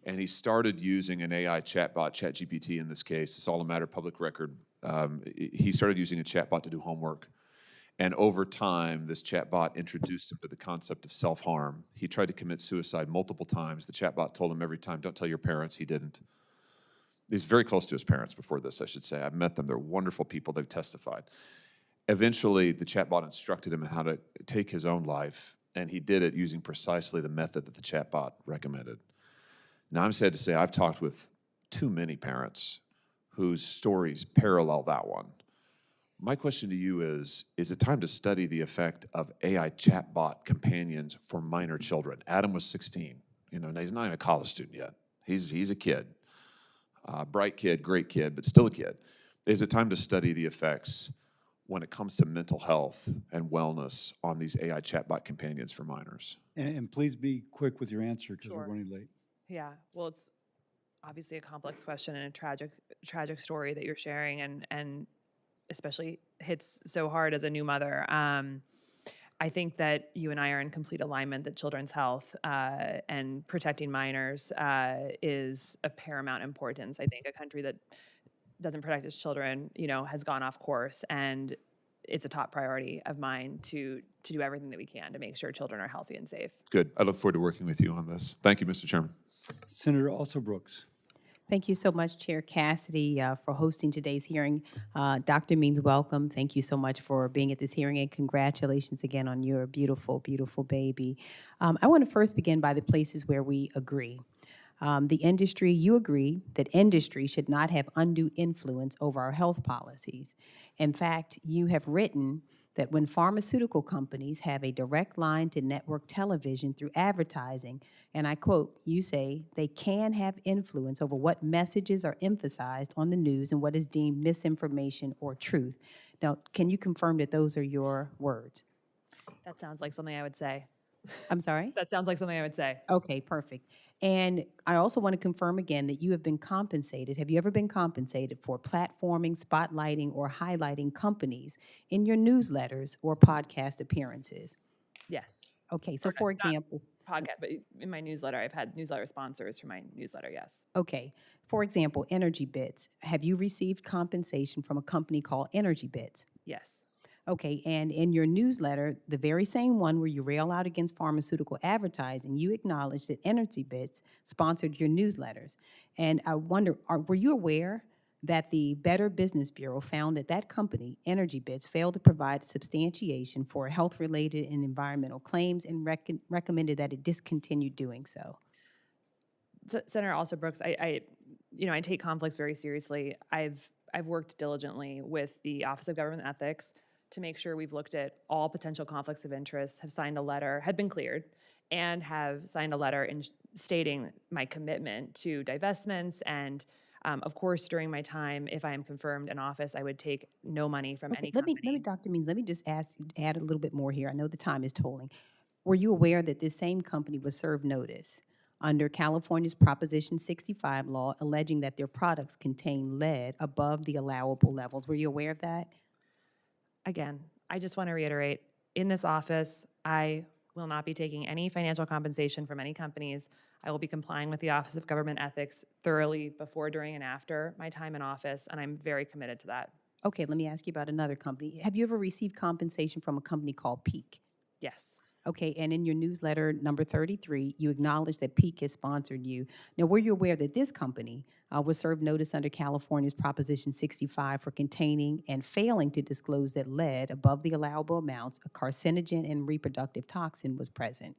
And he started using an AI chatbot, ChatGPT in this case. It's all a matter of public record. He started using a chatbot to do homework. And over time, this chatbot introduced him to the concept of self-harm. He tried to commit suicide multiple times. The chatbot told him every time, don't tell your parents. He didn't. He's very close to his parents before this, I should say. I've met them. They're wonderful people. They've testified. Eventually, the chatbot instructed him on how to take his own life, and he did it using precisely the method that the chatbot recommended. Now, I'm sad to say I've talked with too many parents whose stories parallel that one. My question to you is it time to study the effect of AI chatbot companions for minor children? Adam was 16. You know, he's not even a college student yet. He's a kid. Bright kid, great kid, but still a kid. Is it time to study the effects when it comes to mental health and wellness on these AI chatbot companions for minors? And please be quick with your answer because we're Sure. running late. Yeah, well, it's obviously a complex question and a tragic story that you're sharing, and especially hits so hard as a new mother. I think that you and I are in complete alignment that children's health and protecting minors is of paramount importance. I think a country that doesn't protect its children, has gone off course, and it's a top priority of mine to do everything that we can to make sure children are healthy and safe. Good. I look forward to working with you on this. Thank you, Mr. Chairman. Senator Also Brooks. Thank you so much, Chair Cassidy, for hosting today's hearing. Dr. Means, welcome. Thank you so much for being at this hearing, and congratulations again on your beautiful, beautiful baby. I want to first begin by the places where we agree. The industry, you agree that industry should not have undue influence over our health policies. In fact, you have written that when pharmaceutical companies have a direct line to network television through advertising, and I quote, you say, they can have influence over what messages are emphasized on the news and what is deemed misinformation or truth. Now, can you confirm that those are your words? That sounds like something I would say. I'm sorry? That sounds like something I would say. Okay, perfect. And I also want to confirm again that you have been compensated. Have you ever been compensated for platforming, spotlighting, or highlighting companies in your newsletters or podcast appearances? Yes. Okay, so Or for not example, podcast, but in my newsletter, I've had newsletter sponsors for my newsletter, yes. okay, for example, Energy Bits. Have you received compensation from a company called Energy Bits? Yes. Okay, and in your newsletter, the very same one where you rail out against pharmaceutical advertising, you acknowledge that Energy Bits sponsored your newsletters. And I wonder, were you aware that the Better Business Bureau found that that company, Energy Bits, failed to provide substantiation for health-related and environmental claims and recommended that it discontinue doing so? Senator Also Brooks, I take conflicts very seriously. I've I've worked diligently with the Office of Government Ethics to make sure we've looked at all potential conflicts of interest, have signed a letter, had been cleared, and have signed a letter stating my commitment to divestments. And of course, during my time, if I am confirmed in office, I would take no money from any Let company. me, Dr. Means, let me just add a little bit more here. I know the time is tolling. Were you aware that this same company was served notice under California's Proposition 65 law alleging that their products contain lead above the allowable levels? Were you aware of that? Again, I just want to reiterate, in this office, I will not be taking any financial compensation from any companies. I will be complying with the Office of Government Ethics thoroughly before, during, and after my time in office, and I'm very committed to that. Okay, let me ask you about another company. Have you ever received compensation from a company called Peak? Yes. Okay, and in your newsletter number 33, you acknowledge that Peak has sponsored you. Now, were you aware that this company was served notice under California's Proposition 65 for containing and failing to disclose that lead above the allowable amounts, a carcinogen and reproductive toxin, was present?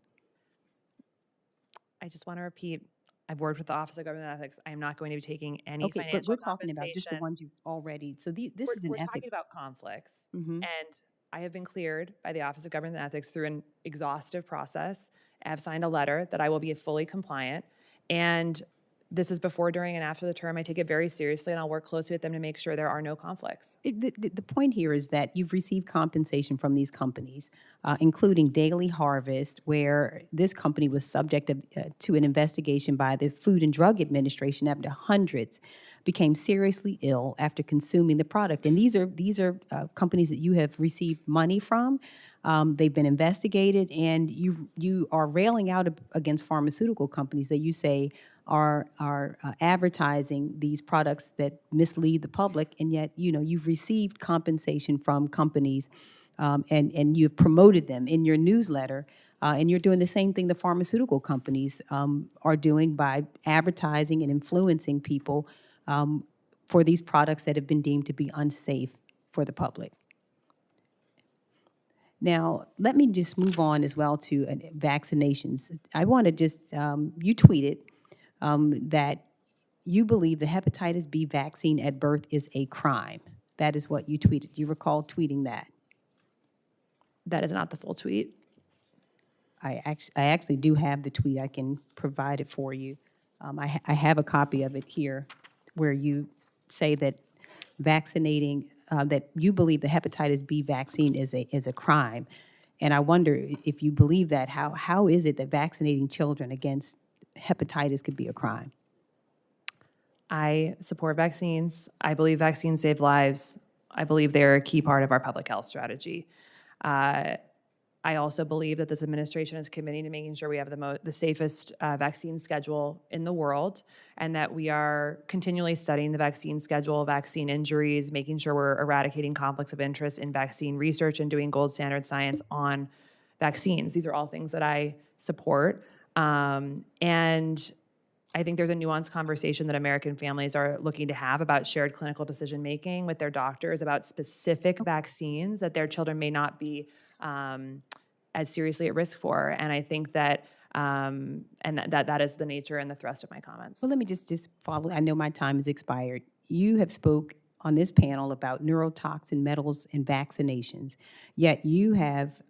I just want to repeat, I've worked with the Office of Government Ethics. I am not going to be taking any Okay, financial but we're talking about just the compensation. ones you've already, so this is an We're talking ethics. about conflicts. Mhm. And I have been cleared by the Office of Government Ethics through an exhaustive process. I have signed a letter that I will be fully compliant. And this is before, during, and after the term. I take it very seriously, and I'll work closely with them to make sure there are no conflicts. The point here is that you've received compensation from these companies, including Daily Harvest, where this company was subject to an investigation by the Food and Drug Administration after hundreds became seriously ill after consuming the product. And these are companies that you have received money from. They've been investigated, and you are railing out against pharmaceutical companies that you say are advertising these products that mislead the public, and yet you've received compensation from companies, and you've promoted them in your newsletter, and you're doing the same thing the pharmaceutical companies are doing by advertising and influencing people for these products that have been deemed to be unsafe for the public. Now, let me just move on as well to vaccinations. I want to just, you tweeted that you believe the hepatitis B vaccine at birth is a crime. That is what you tweeted. Do you recall tweeting that? That is not the full tweet. I actually do have the tweet. I can provide it for you. I have a copy of it here where you say that vaccinating, that you believe the hepatitis B vaccine is a crime. And I wonder if you believe that, how is it that vaccinating children against hepatitis could be a crime? I support vaccines. I believe vaccines save lives. I believe they're a key part of our public health strategy. I also believe that this administration is committing to making sure we have the safest vaccine schedule in the world, and that we are continually studying the vaccine schedule, vaccine injuries, making sure we're eradicating conflicts of interest in vaccine research and doing gold standard science on vaccines. These are all things that I support. And I think there's a nuanced conversation that American families are looking to have about shared clinical decision-making with their doctors about specific vaccines that their children may not be as seriously at risk for. And I think that, and that is the nature and the thrust of my comments. Well, let me just follow. I know my time has expired. You have spoke on this panel about neurotoxin metals and vaccinations, yet you have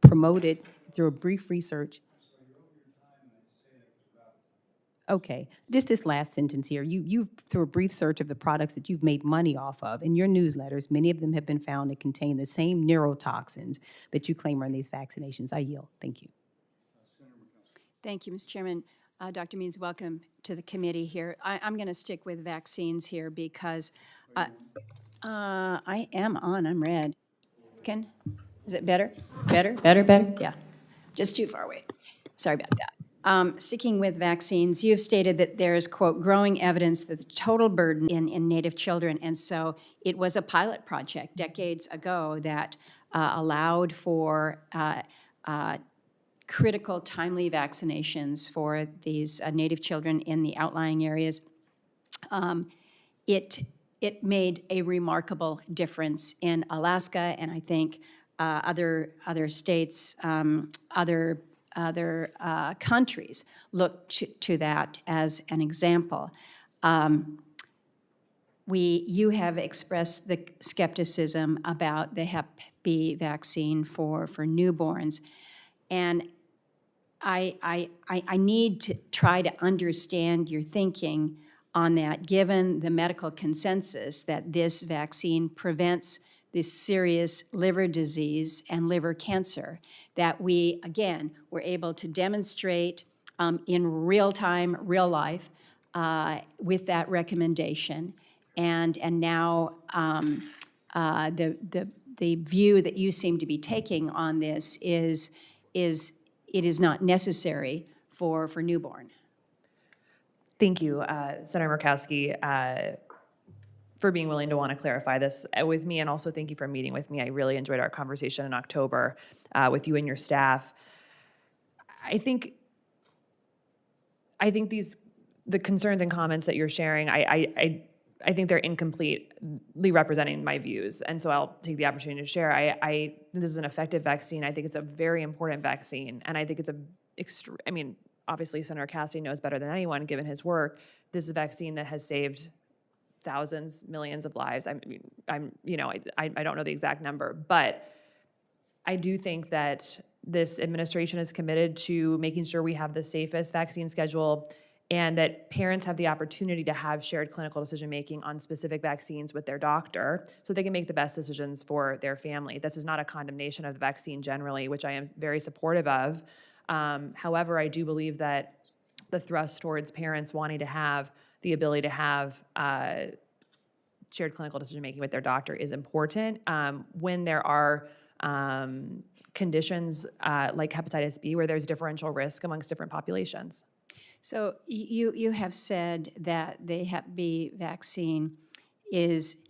promoted through a brief research. Okay, just this last sentence here. You've, through a brief search of the products that you've made money off of, in your newsletters, many of them have been found to contain the same neurotoxins that you claim are in these vaccinations. I yield. Thank you. Thank you, Mr. Chairman. Dr. Means, welcome to the committee here. I'm going to stick with vaccines here because I am on. I'm red. Is it better? Better? Yeah. Just too far away. Sorry about that. Sticking with vaccines, you've stated that there is, quote, growing evidence that the total burden in Native children, and so it was a pilot project decades ago that allowed for critical, timely vaccinations for these Native children in the outlying areas. It made a remarkable difference in Alaska, and I think other states, other countries look to that as an example. you have expressed the skepticism about the Hep B vaccine for newborns. And I need to try to understand your thinking on that, given the medical consensus that this vaccine prevents this serious liver disease and liver cancer, that we, again, were able to demonstrate in real time, real life, with that recommendation. And now the view that you seem to be taking on this is it is not necessary for newborn. Thank you, Senator Murkowski, for being willing to want to clarify this with me, and also thank you for meeting with me. I really enjoyed our conversation in October with you and your staff. I think the concerns and comments that you're sharing, I think they're incompletely representing my views, and so I'll take the opportunity to share. This is an effective vaccine. I think it's a very important vaccine, and I think it's obviously Senator Cassidy knows better than anyone, given his work. This is a vaccine that has saved thousands, millions of lives. I don't know the exact number, but I do think that this administration is committed to making sure we have the safest vaccine schedule, and that parents have the opportunity to have shared clinical decision-making on specific vaccines with their doctor so they can make the best decisions for their family. This is not a condemnation of the vaccine generally, which I am very supportive of. However, I do believe that the thrust towards parents wanting to have the ability to have shared clinical decision-making with their doctor is important. When there are conditions like hepatitis B where there's differential risk amongst different populations. So you have said that the Hep B vaccine is,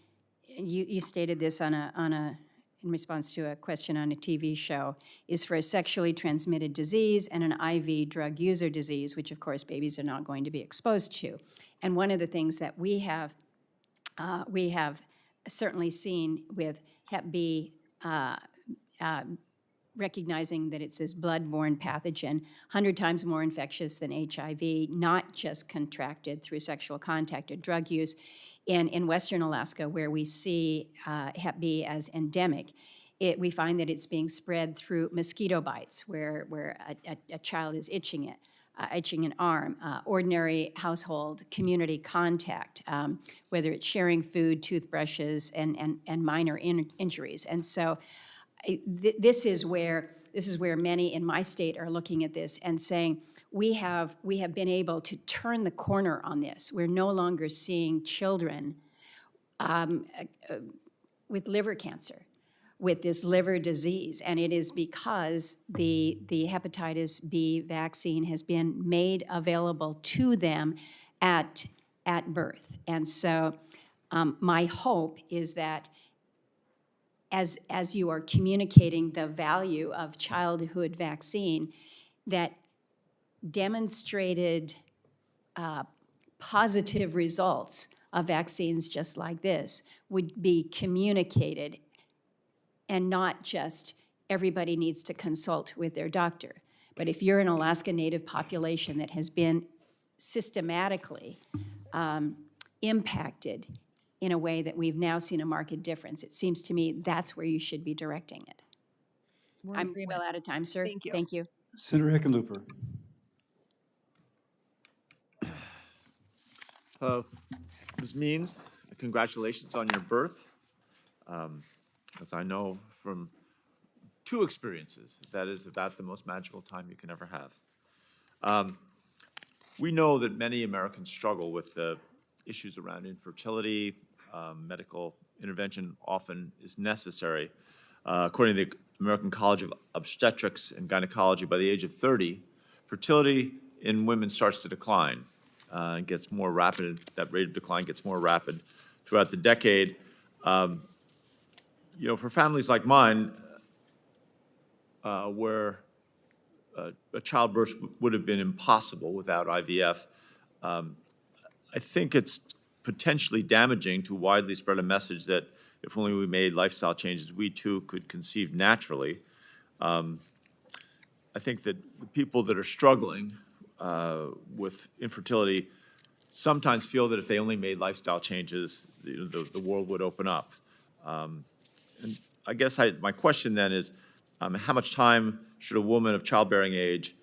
you stated this in response to a question on a TV show, is for a sexually transmitted disease and an IV drug user disease, which of course babies are not going to be exposed to. And one of the things that we have certainly seen with Hep B, recognizing that it's this blood-borne pathogen, 100 times more infectious than HIV, not just contracted through sexual contact or drug use. In Western Alaska, where we see Hep B as endemic, we find that it's being spread through mosquito bites, where a child is itching an arm, ordinary household community contact, whether it's sharing food, toothbrushes, and minor injuries. And so this is where many in my state are looking at this and saying, we have been able to turn the corner on this. We're no longer seeing children with liver cancer, with this liver disease, and it is because the hepatitis B vaccine has been made available to them at birth. And so my hope is that as you are communicating the value of childhood vaccine, that demonstrated positive results of vaccines just like this would be communicated, and not just everybody needs to consult with their doctor. But if you're an Alaska Native population that has been systematically impacted in a way that we've now seen a marked difference, it seems to me that's where you should be directing it. I'm well out of time, sir. Thank you. Thank you. Senator Hickenlooper. Hello, Ms. Means, congratulations on your birth. As I know from 2 experiences, that is about the most magical time you can ever have. We know that many Americans struggle with the issues around infertility. Medical intervention often is necessary. According to the American College of Obstetrics and Gynecology, by the age of 30, fertility in women starts to decline. And gets more rapid, that rate of decline gets more rapid throughout the decade. For families like mine, where a childbirth would have been impossible without IVF, I think it's potentially damaging to widely spread a message that if only we made lifestyle changes, we too could conceive naturally. I think that the people that are struggling with infertility sometimes feel that if they only made lifestyle changes, the world would open up. And I guess my question then is, how much time should a woman of childbearing age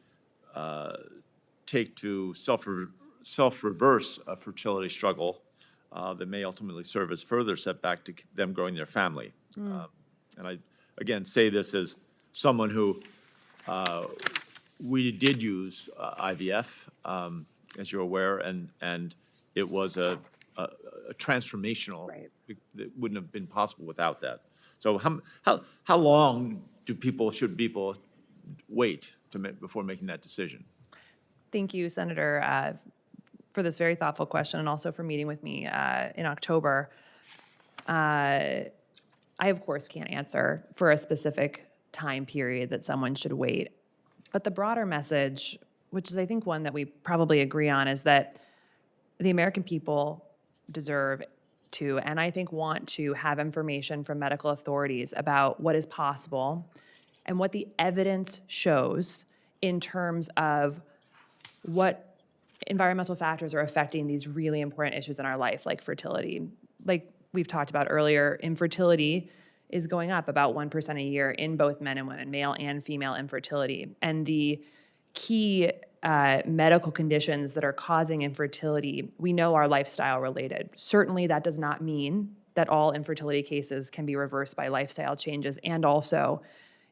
take to self-reverse a fertility struggle that may ultimately serve as further setback to them growing their family? And I, again, say this as someone who, we did use IVF, as you're aware, and it was a transformational. Right. That wouldn't have been possible without that. So how long should people wait before making that decision? Thank you, Senator, for this very thoughtful question and also for meeting with me in October. I, of course, can't answer for a specific time period that someone should wait. But the broader message, which is I think one that we probably agree on, is that the American people deserve to, and I think want to, have information from medical authorities about what is possible and what the evidence shows in terms of what environmental factors are affecting these really important issues in our life, like fertility. Like we've talked about earlier, infertility is going up about 1% a year in both men and women, male and female infertility. And the key medical conditions that are causing infertility, we know are lifestyle related. Certainly that does not mean that all infertility cases can be reversed by lifestyle changes. And also,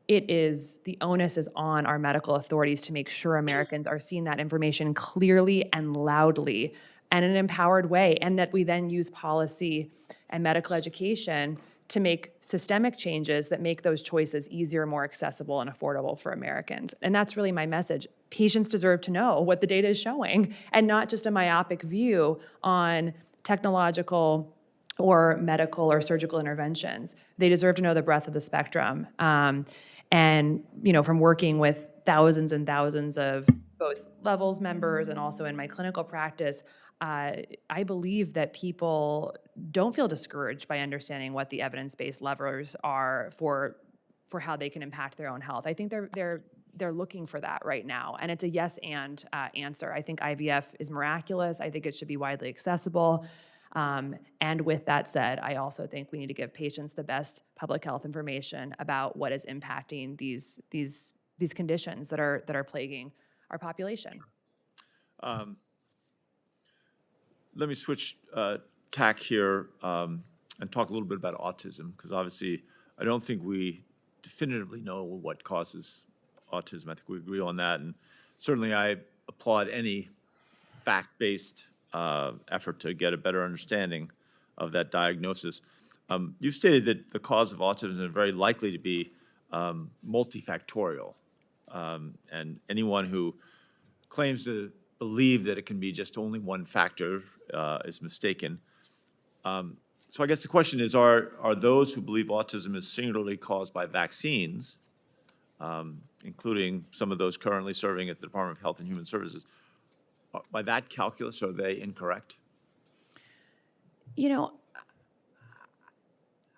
the onus is on our medical authorities to make sure Americans are seeing that information clearly and loudly and in an empowered way, and that we then use policy and medical education to make systemic changes that make those choices easier, more accessible, and affordable for Americans. And that's really my message. Patients deserve to know what the data is showing, and not just a myopic view on technological or medical or surgical interventions. They deserve to know the breadth of the spectrum. And from working with thousands and thousands of both levels members and also in my clinical practice, I believe that people don't feel discouraged by understanding what the evidence-based levers are for how they can impact their own health. I think they're looking for that right now, and it's a yes and answer. I think IVF is miraculous. I think it should be widely accessible. And with that said, I also think we need to give patients the best public health information about what is impacting these conditions that are plaguing our population. Let me switch tack here and talk a little bit about autism, because obviously I don't think we definitively know what causes autism. I think we agree on that, and certainly I applaud any fact-based effort to get a better understanding of that diagnosis. You've stated that the cause of autism is very likely to be multifactorial, and anyone who claims to believe that it can be just only one factor is mistaken. So I guess the question is, are those who believe autism is singularly caused by vaccines, including some of those currently serving at the Department of Health and Human Services, by that calculus, are they incorrect?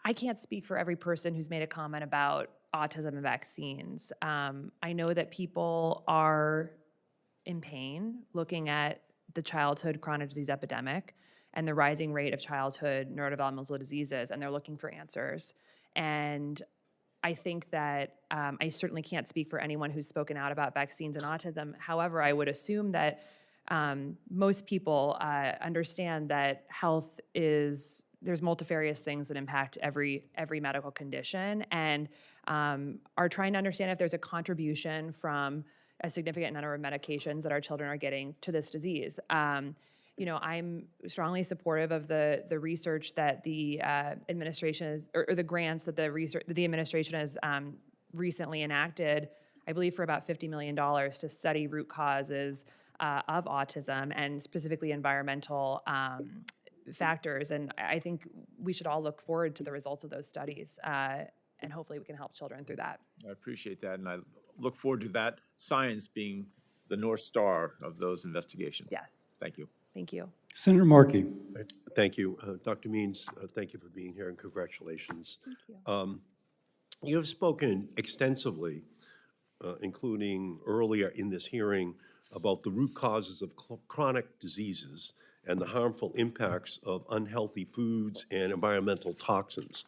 I can't speak for every person who's made a comment about autism and vaccines. I know that people are in pain looking at the childhood chronic disease epidemic and the rising rate of childhood neurodevelopmental diseases, and they're looking for answers. And I think that I certainly can't speak for anyone who's spoken out about vaccines and autism. However, I would assume that most people understand that health there's multifarious things that impact every medical condition, and are trying to understand if there's a contribution from a significant number of medications that our children are getting to this disease. I'm strongly supportive of the research that the administration is, or the grants that the administration has recently enacted, I believe for about $50 million to study root causes of autism and specifically environmental factors. And I think we should all look forward to the results of those studies, and hopefully we can help children through that. I appreciate that, and I look forward to that science being the North Star of those investigations. Yes. Thank you. Thank you. Senator Markey. Thank you. Dr. Means, thank you for being here and congratulations. Thank you. You have spoken extensively, including earlier in this hearing, about the root causes of chronic diseases and the harmful impacts of unhealthy foods and environmental toxins.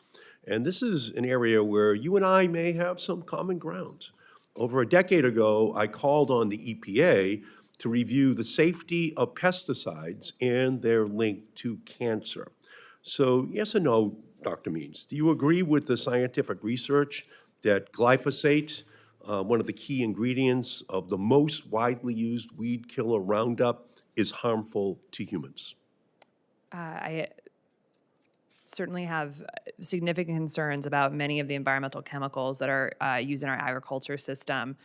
And this is an area where you and I may have some common ground. Over a decade ago, I called on the EPA to review the safety of pesticides and their link to cancer. So yes or no, Dr. Means, do you agree with the scientific research that glyphosate, one of the key ingredients of the most widely used weed killer Roundup, is harmful to humans? I certainly have significant concerns about many of the environmental chemicals that are used in our agriculture system,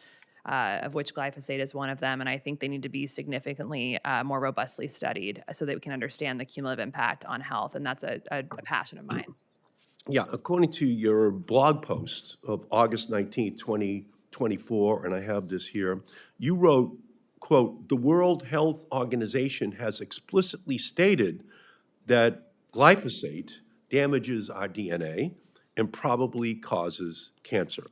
of which glyphosate is one of them, and I think they need to be significantly more robustly studied so that we can understand the cumulative impact on health, and that's a passion of mine. Yeah, according to your blog post of August 19th, 2024, and I have this here, you wrote, quote, "The World Health Organization has explicitly stated that glyphosate damages our DNA and probably causes cancer."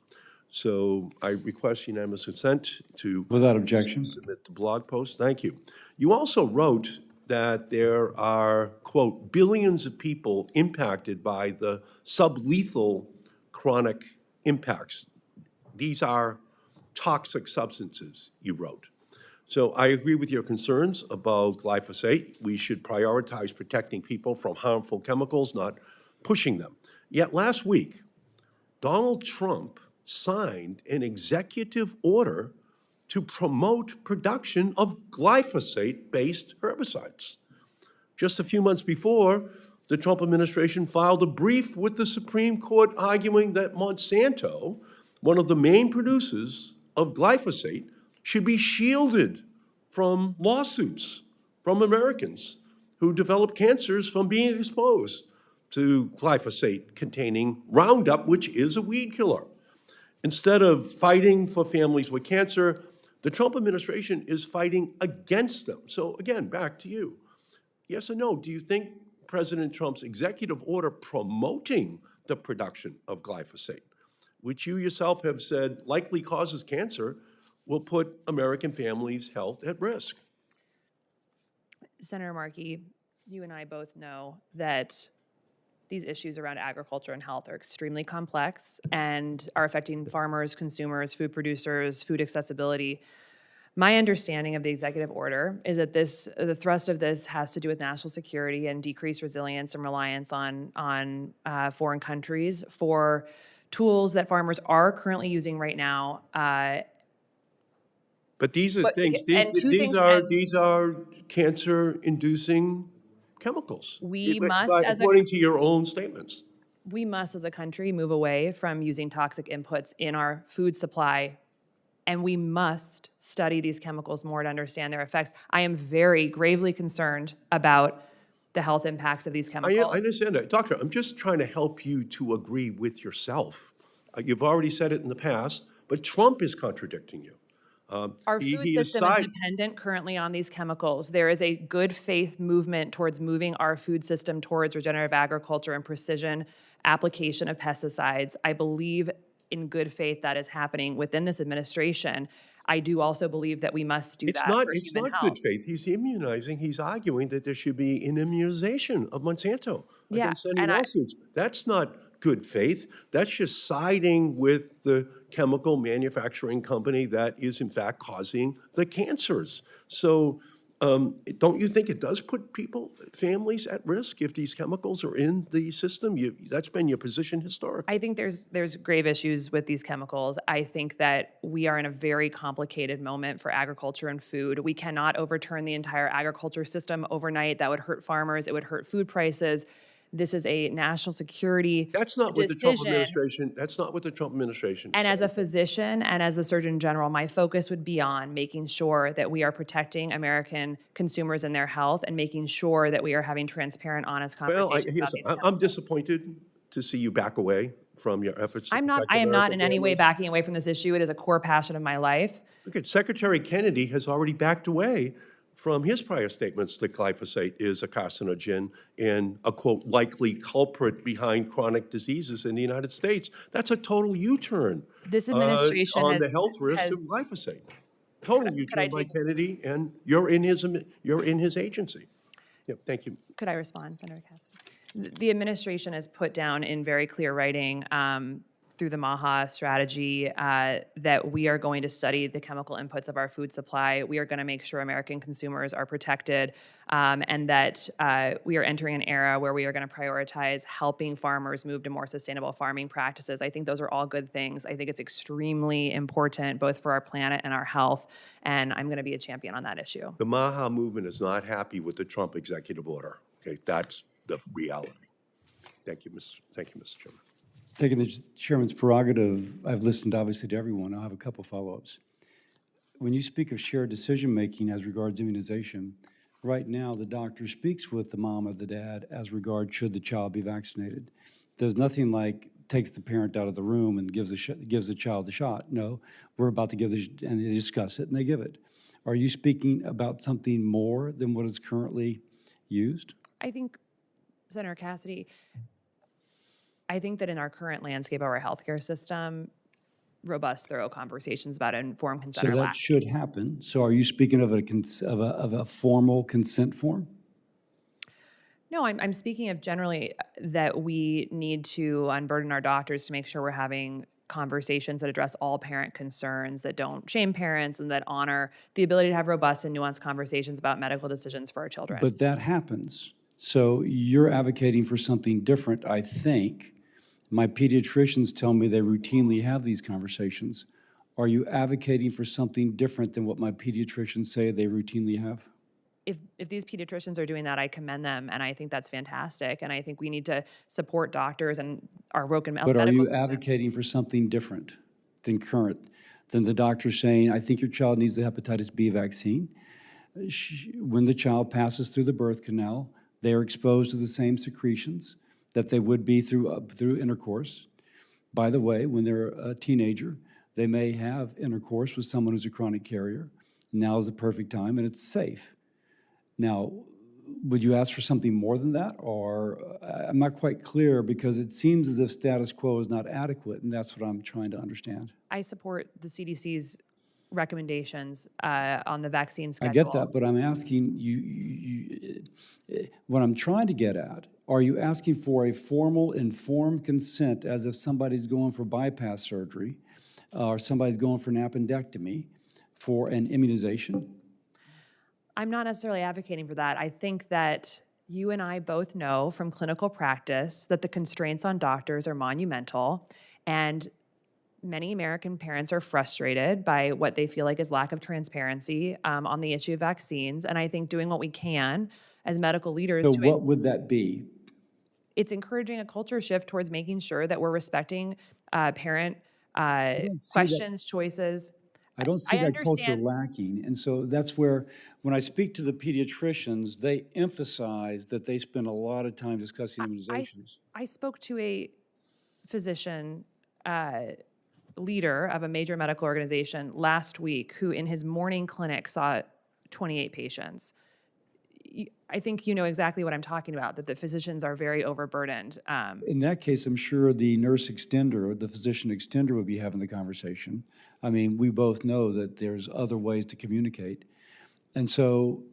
So I request unanimous consent to Without objection. submit the blog post. Thank you. You also wrote that there are, quote, "billions of people impacted by the sublethal chronic impacts." These are toxic substances, you wrote. So I agree with your concerns about glyphosate. We should prioritize protecting people from harmful chemicals, not pushing them. Yet last week, Donald Trump signed an executive order to promote production of glyphosate-based herbicides. Just a few months before, the Trump administration filed a brief with the Supreme Court arguing that Monsanto, one of the main producers of glyphosate, should be shielded from lawsuits from Americans who develop cancers from being exposed to glyphosate-containing Roundup, which is a weed killer. Instead of fighting for families with cancer, the Trump administration is fighting against them. So again, back to you. Yes or no, do you think President Trump's executive order promoting the production of glyphosate, which you yourself have said likely causes cancer, will put American families' health at risk? Senator Markey, you and I both know that these issues around agriculture and health are extremely complex and are affecting farmers, consumers, food producers, food accessibility. My understanding of the executive order is that the thrust of this has to do with national security and decreased resilience and reliance on foreign countries for tools that farmers are currently using right now. But these are But- things, and two these things- are cancer-inducing chemicals. We But must, as a- according to your own statements. We must, as a country, move away from using toxic inputs in our food supply, and we must study these chemicals more to understand their effects. I am very gravely concerned about the health impacts of these I chemicals. understand that. Doctor, I'm just trying to help you to agree with yourself. You've already said it in the past, but Trump is contradicting you. Our He- food he is system is side- dependent currently on these chemicals. There is a good faith movement towards moving our food system towards regenerative agriculture and precision application of pesticides. I believe in good faith that is happening within this administration. I do also believe that we must do that for It's human not health. good faith. He's immunizing. He's arguing that there should be an immunization of Monsanto Yeah, against any and I- lawsuits. That's not good faith. That's just siding with the chemical manufacturing company that is in fact causing the cancers. So don't you think it does put people, families at risk if these chemicals are in the system? That's been your position historically. I think there's grave issues with these chemicals. I think that we are in a very complicated moment for agriculture and food. We cannot overturn the entire agriculture system overnight. That would hurt farmers. It would hurt food prices. This is a national security That's not what the Trump decision. administration, that's not what the Trump administration And as said. a physician and as the Surgeon General, my focus would be on making sure that we are protecting American consumers and their health and making sure that we are having transparent, honest conversations about these I'm disappointed to see you back away from your efforts to I am protect not in American any way families. backing away from this issue. It is a core passion of my life. Look at Secretary Kennedy has already backed away from his prior statements that glyphosate is a carcinogen and a, quote, likely culprit behind chronic diseases in the United States. That's a total U-turn. This administration on the has- health risks of has- glyphosate. Total Could I U-turn by take- Kennedy, and you're in his agency. Yep, thank you. Could I respond, Senator Cassidy? The administration has put down in very clear writing through the MAHA strategy that we are going to study the chemical inputs of our food supply. We are going to make sure American consumers are protected, and that we are entering an era where we are going to prioritize helping farmers move to more sustainable farming practices. I think those are all good things. I think it's extremely important both for our planet and our health, and I'm going to be a champion on that issue. The MAHA movement is not happy with the Trump executive order. Okay, that's the reality. Thank you, Mr. Chairman. Taking the chairman's prerogative, I've listened obviously to everyone. I'll have a couple follow-ups. When you speak of shared decision-making as regards immunization, right now the doctor speaks with the mom or the dad as regards should the child be vaccinated. There's nothing like takes the parent out of the room and gives the child the shot. No, we're about to give and they discuss it and they give it. Are you speaking about something more than what is currently used? I think, Senator Cassidy, I think that in our current landscape of our healthcare system, robust, thorough conversations about informed consent So are that lacking. should happen. So are you speaking of a formal consent form? No, I'm speaking of generally that we need to unburden our doctors to make sure we're having conversations that address all parent concerns, that don't shame parents, and that honor the ability to have robust and nuanced conversations about medical decisions for our children. But that happens. So you're advocating for something different, I think. My pediatricians tell me they routinely have these conversations. Are you advocating for something different than what my pediatricians say they routinely have? If these pediatricians are doing that, I commend them, and I think that's fantastic. And I think we need to support doctors and our broken medical But system. are you advocating for something different than the doctor saying, I think your child needs the hepatitis B vaccine? When the child passes through the birth canal, they are exposed to the same secretions that they would be through intercourse. By the way, when they're a teenager, they may have intercourse with someone who's a chronic carrier. Now is the perfect time, and it's safe. Now, would you ask for something more than that? Or I'm not quite clear because it seems as if status quo is not adequate, and that's what I'm trying to understand. I support the CDC's recommendations on the vaccine schedule. I get that, but I'm asking what I'm trying to get at, are you asking for a formal, informed consent as if somebody's going for bypass surgery or somebody's going for an appendectomy for an immunization? I'm not necessarily advocating for that. I think that you and I both know from clinical practice that the constraints on doctors are monumental, and many American parents are frustrated by what they feel like is lack of transparency on the issue of vaccines. And I think doing what we can as medical leaders So what would that be? it's encouraging a culture shift towards making sure that we're respecting parent questions, choices. I don't see that culture understand- lacking. And so that's where, when I speak to the pediatricians, they emphasize that they spend a lot of time discussing immunizations. I spoke to a physician leader of a major medical organization last week who in his morning clinic saw 28 patients. I think you know exactly what I'm talking about, that the physicians are very overburdened. In that case, I'm sure the nurse extender or the physician extender would be having the conversation. I mean, we both know that there's other ways to communicate. And so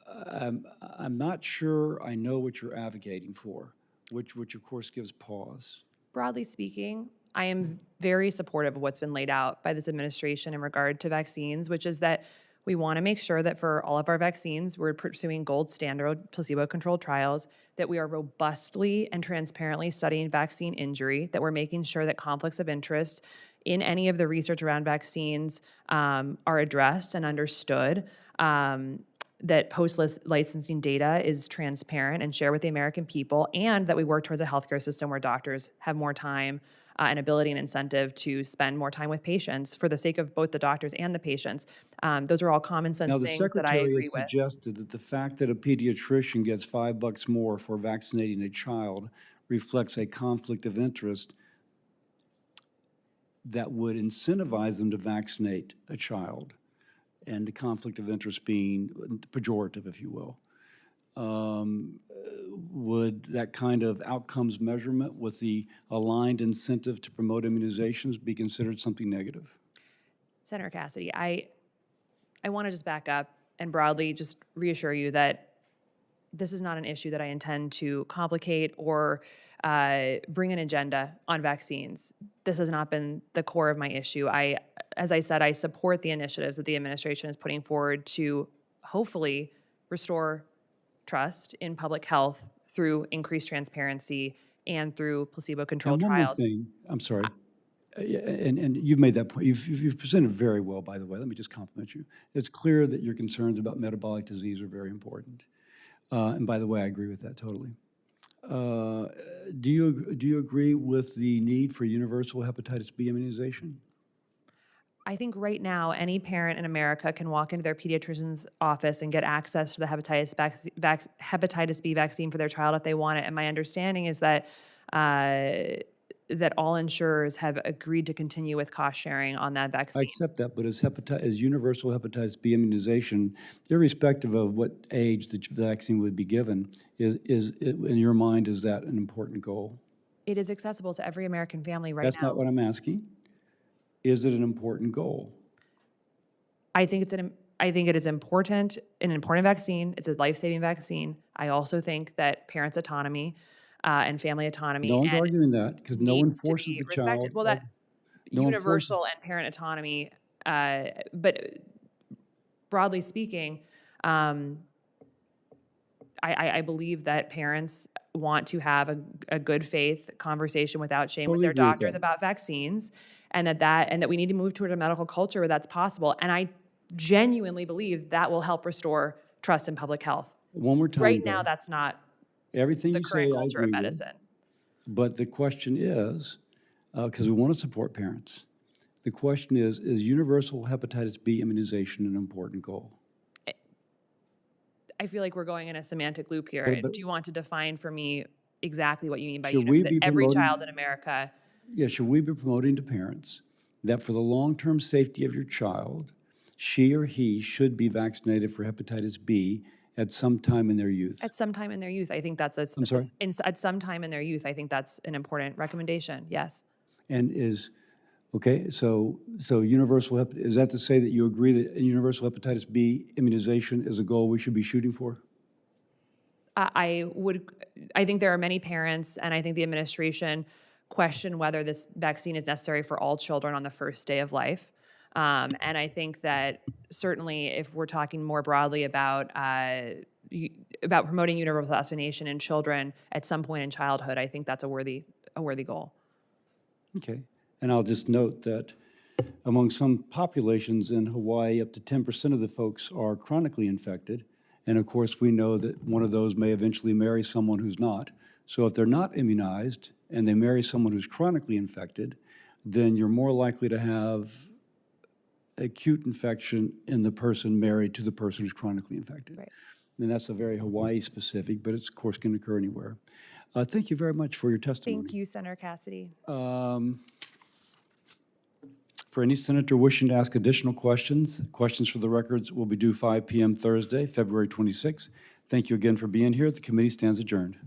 I'm not sure I know what you're advocating for, which of course gives pause. Broadly speaking, I am very supportive of what's been laid out by this administration in regard to vaccines, which is that we want to make sure that for all of our vaccines, we're pursuing gold standard placebo-controlled trials, that we are robustly and transparently studying vaccine injury, that we're making sure that conflicts of interest in any of the research around vaccines are addressed and understood, that post-licensing data is transparent and shared with the American people, and that we work towards a healthcare system where doctors have more time and ability and incentive to spend more time with patients for the sake of both the doctors and the patients. Those are all common sense Now, the things that I secretary agree has with. suggested that the fact that a pediatrician gets $5 more for vaccinating a child reflects a conflict of interest that would incentivize them to vaccinate a child, and the conflict of interest being pejorative, if you will. Would that kind of outcomes measurement with the aligned incentive to promote immunizations be considered something negative? Senator Cassidy, I want to just back up and broadly just reassure you that this is not an issue that I intend to complicate or bring an agenda on vaccines. This has not been the core of my issue. As I said, I support the initiatives that the administration is putting forward to hopefully restore trust in public health through increased transparency and through placebo-controlled And one more trials. thing, I'm sorry. And you've made that point. You've presented very well, by the way. Let me just compliment you. It's clear that your concerns about metabolic disease are very important. And by the way, I agree with that totally. Do you agree with the need for universal hepatitis B immunization? I think right now, any parent in America can walk into their pediatrician's office and get access to the hepatitis B vaccine for their child if they want it. And my understanding is that that all insurers have agreed to continue with cost sharing on that I vaccine. accept that, but is universal hepatitis B immunization, irrespective of what age the vaccine would be given, in your mind, is that an important goal? It is accessible to every American family right That's now. not what I'm asking. Is it an important goal? I think it is important, an important vaccine. It's a life-saving vaccine. I also think that parents' autonomy and family autonomy. No one's and arguing that, because no one needs to forces be the respected. child. Well, that no one forces- universal and parent autonomy, but broadly speaking, I believe that parents want to have a good faith conversation without shame with Totally their agree with doctors that. about vaccines, and that we need to move toward a medical culture where that's possible. And I genuinely believe that will help restore trust in public health. One more time. Right now, though. that's not Everything the you say, current I culture agree of with. medicine. But the question is, because we want to support parents, the question is universal hepatitis B immunization an important goal? I feel like we're going in a semantic loop here. But- Do you want to define for me exactly what you mean by Should we that be every promoting- child in America? Yeah, should we be promoting to parents that for the long-term safety of your child, she or he should be vaccinated for hepatitis B at some time in their youth? At some time in their youth, I think that's I'm sorry? at some time in their youth, I think that's an important recommendation. Yes. And okay, so universal, is that to say that you agree that universal hepatitis B immunization is a goal we should be shooting for? I think there are many parents, and I think the administration question whether this vaccine is necessary for all children on the first day of life. And I think that certainly if we're talking more broadly about promoting universal vaccination in children at some point in childhood, I think that's a worthy goal. Okay, and I'll just note that among some populations in Hawaii, up to 10% of the folks are chronically infected. And of course, we know that one of those may eventually marry someone who's not. So if they're not immunized and they marry someone who's chronically infected, then you're more likely to have acute infection in the person married to the person who's chronically infected. Right. And that's a very Hawaii specific, but it's of course can occur anywhere. Thank you very much for your testimony. Thank you, Senator Cassidy. For any senator wishing to ask additional questions, questions for the records will be due 5 p.m. Thursday, February 26. Thank you again for being here. The committee stands adjourned.